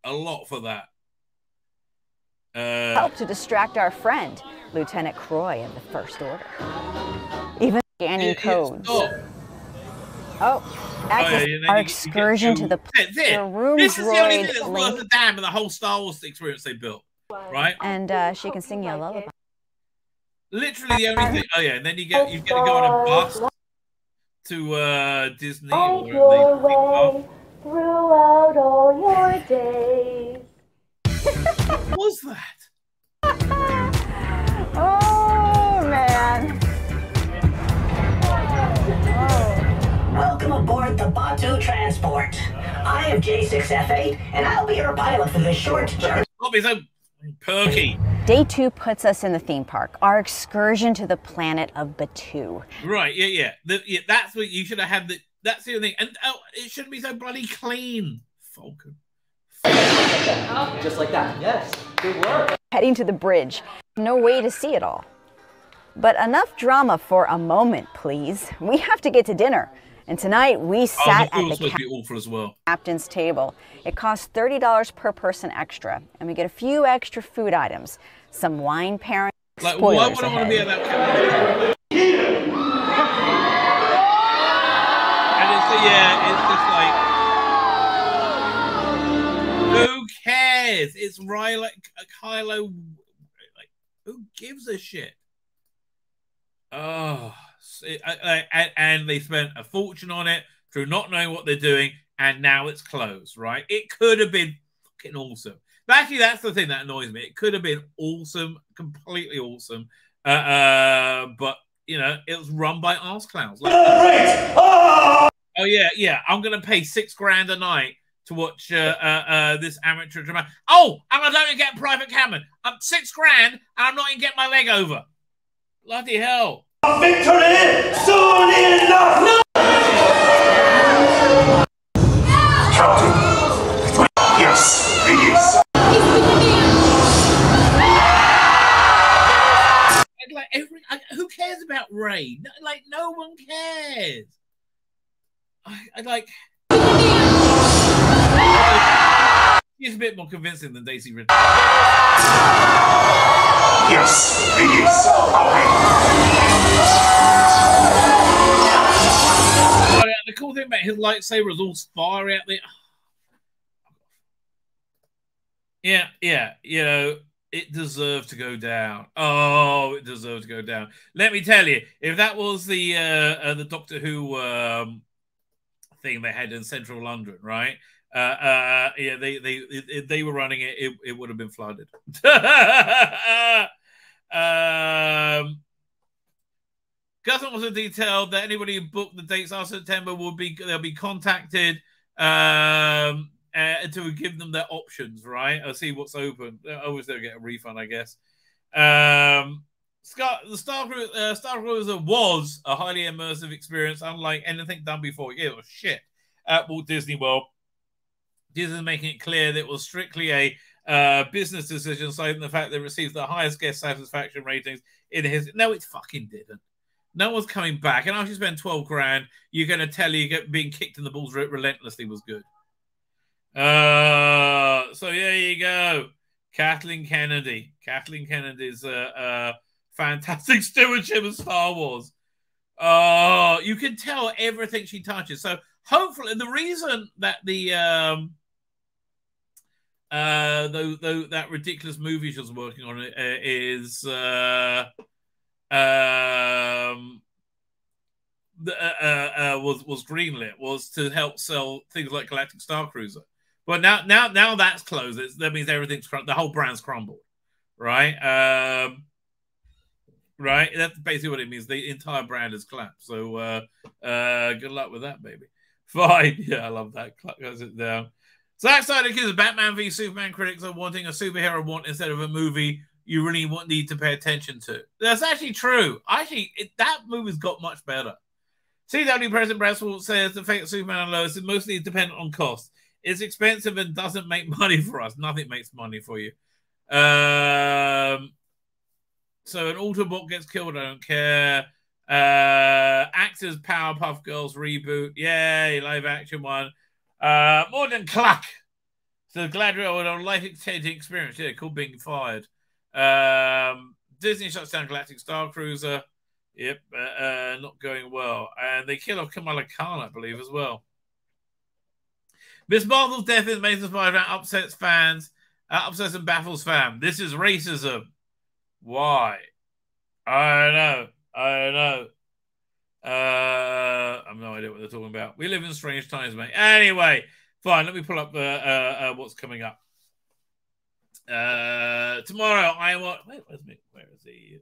a lot for that. Help to distract our friend, Lieutenant Croy of the First Order. Even scanning codes. Oh, access our excursion to the room This is the only thing droid that's worth link. the damn of the whole Star Wars experience they built, right? And she can sing you a lullaby. Literally the only thing. Oh yeah, and then you get to go on a bus to Disney or throughout all your days. What was that? Oh man! Welcome aboard the Batu transport. I am J6F8, and I'll be your pilot for this short journey. Not be so perky. Day 2 puts us in the theme park, our excursion to the planet of Batu. Right, yeah. That's what you should have had. That's the only thing. And it shouldn't be so bloody clean. Falcon. Just like that. Yes. Good work. Heading to the bridge. No way to see it all. But enough drama for a moment, please. We have to get to dinner. And tonight we sat at the captain's table. It costs $30 per person extra, and we get a few extra food items, some wine pairing. Like, why would I want to be at that captain's table? And it's who cares? It's Kylo. Like, who gives a shit? Oh. And they spent a fortune on it through not knowing what they're doing, and now it's closed, right? It could have been fucking awesome. But actually, that's the thing that annoys me. It could have been awesome, completely awesome. But, it was run by arse clowns. Like, oh, yeah. I'm going to pay $6,000 a night to watch this amateur drama. Oh, and I don't even get a private camera. I'm $6,000 and I'm not even getting my leg over. Bloody hell. Victory soon enough! No! Captain. Yes, it is. Who cares about Rey? No one cares. He's a bit more convincing than Daisy Ridley. Yes, it is. The cool thing about his lightsaber is all fiery out there. Yeah. It deserved to go down. Oh, it deserved to go down. Let me tell you, if that was the Doctor Who thing they had in central London, right? They were running it. It would have been flooded. Gus also detailed that anybody who booked the dates after September they'll be contacted to give them their options, right? I'll see what's open. Always they'll get a refund, I guess. The Star Cruiser was a highly immersive experience, unlike anything done before. Yeah, it was shit at Walt Disney World. Disney making it clear that it was strictly a business decision, citing the fact that it received the highest guest satisfaction ratings in history. No, it fucking didn't. No one's coming back. And after you spend $12,000, you're going to tell you being kicked in the balls relentlessly was good. So there you go. Kathleen Kennedy. Kathleen Kennedy's fantastic stewardship of Star Wars. Oh, you can tell everything she touches. So hopefully, the reason that that ridiculous movie she was working on is was greenlit, was to help sell things like Galactic Star Cruiser. But now that's closed. That means everything's the whole brand's crumbled, right? Right, that's basically what it means. The entire brand has collapsed. So good luck with that, baby. Fine, yeah, I love that. Goes it down. Zack Snyder accuses Batman v Superman critics of wanting a superhero want instead of a movie you really need to pay attention to. That's actually true. Actually, that movie's got much better. CW President Braswell says the fate of Superman and Lois is mostly dependent on cost. It's expensive and doesn't make money for us. Nothing makes money for you. So an Autobot gets killed. I don't care. Actors Powerpuff Girls reboot. Yay, live action one. More than cluck. So Gladriel with a life-changing experience. Yeah, cool being fired. Disney shuts down Galactic Star Cruiser. Yep, not going well. And they kill off Kamala Khan, I believe, as well. Miss Marvel's death in Amazing Spider-Man upsets fans, upsets and baffles fans. This is racism. Why? I don't know. I have no idea what they're talking about. We live in strange times, mate. Anyway, fine. Let me pull up what's coming up. Tomorrow, I want. Wait, where is he?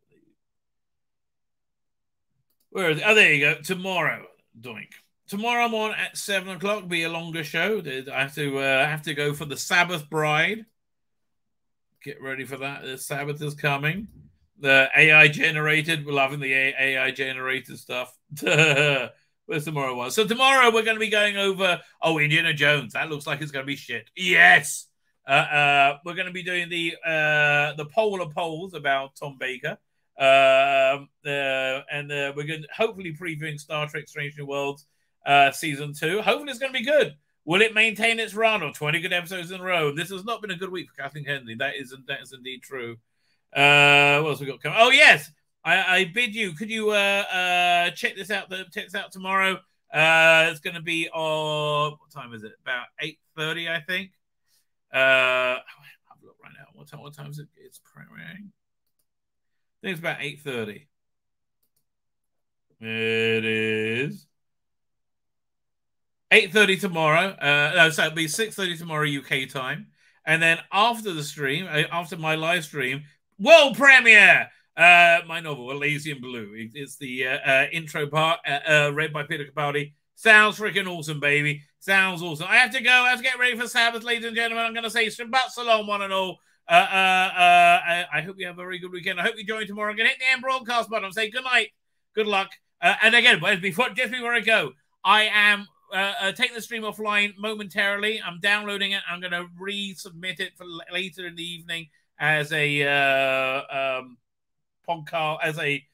Where is it? Oh, there you go. Tomorrow, doink. Tomorrow morning at 7 o'clock will be a longer show. I have to go for the Sabbath Bride. Get ready for that. The Sabbath is coming. The AI generated. We're loving the AI generated stuff. Where's tomorrow one? So tomorrow we're going to be going over. Oh, Indiana Jones. That looks like it's going to be shit. Yes. We're going to be doing the Polar Polls about Tom Baker. And we're going to hopefully previewing Star Trek Strange New Worlds season 2. Hopefully it's going to be good. Will it maintain its run of 20 good episodes in a row? This has not been a good week for Kathleen Henley. That is indeed true. What else we got coming? Oh yes, I bid you. Could you check this out? Check this out tomorrow. It's going to be on what time is it? About 8:30, I think. I'll look right now. What time is it? It's premiering. I think it's about 8:30. It is 8:30 tomorrow. No, so it'll be 6:30 tomorrow UK time, and then after the stream, after my live stream, world premiere. My novel, Elysian Blue. It's the intro part, read by Peter Capaldi. Sounds freaking awesome, baby. Sounds awesome. I have to go. I have to get ready for Sabbath, ladies and gentlemen. I'm going to say Shabbat Shalom, one and all. I hope you have a very good weekend. I hope you join tomorrow. I'm going to hit the end broadcast button and say good night, good luck. And again, just before I go, I am taking the stream offline momentarily. I'm downloading it. I'm going to resubmit it for later in the evening as a podcast, as a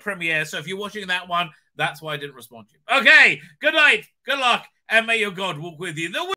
premiere. So if you're watching that one, that's why I didn't respond to you. Okay, good night, good luck, and may your God walk with you.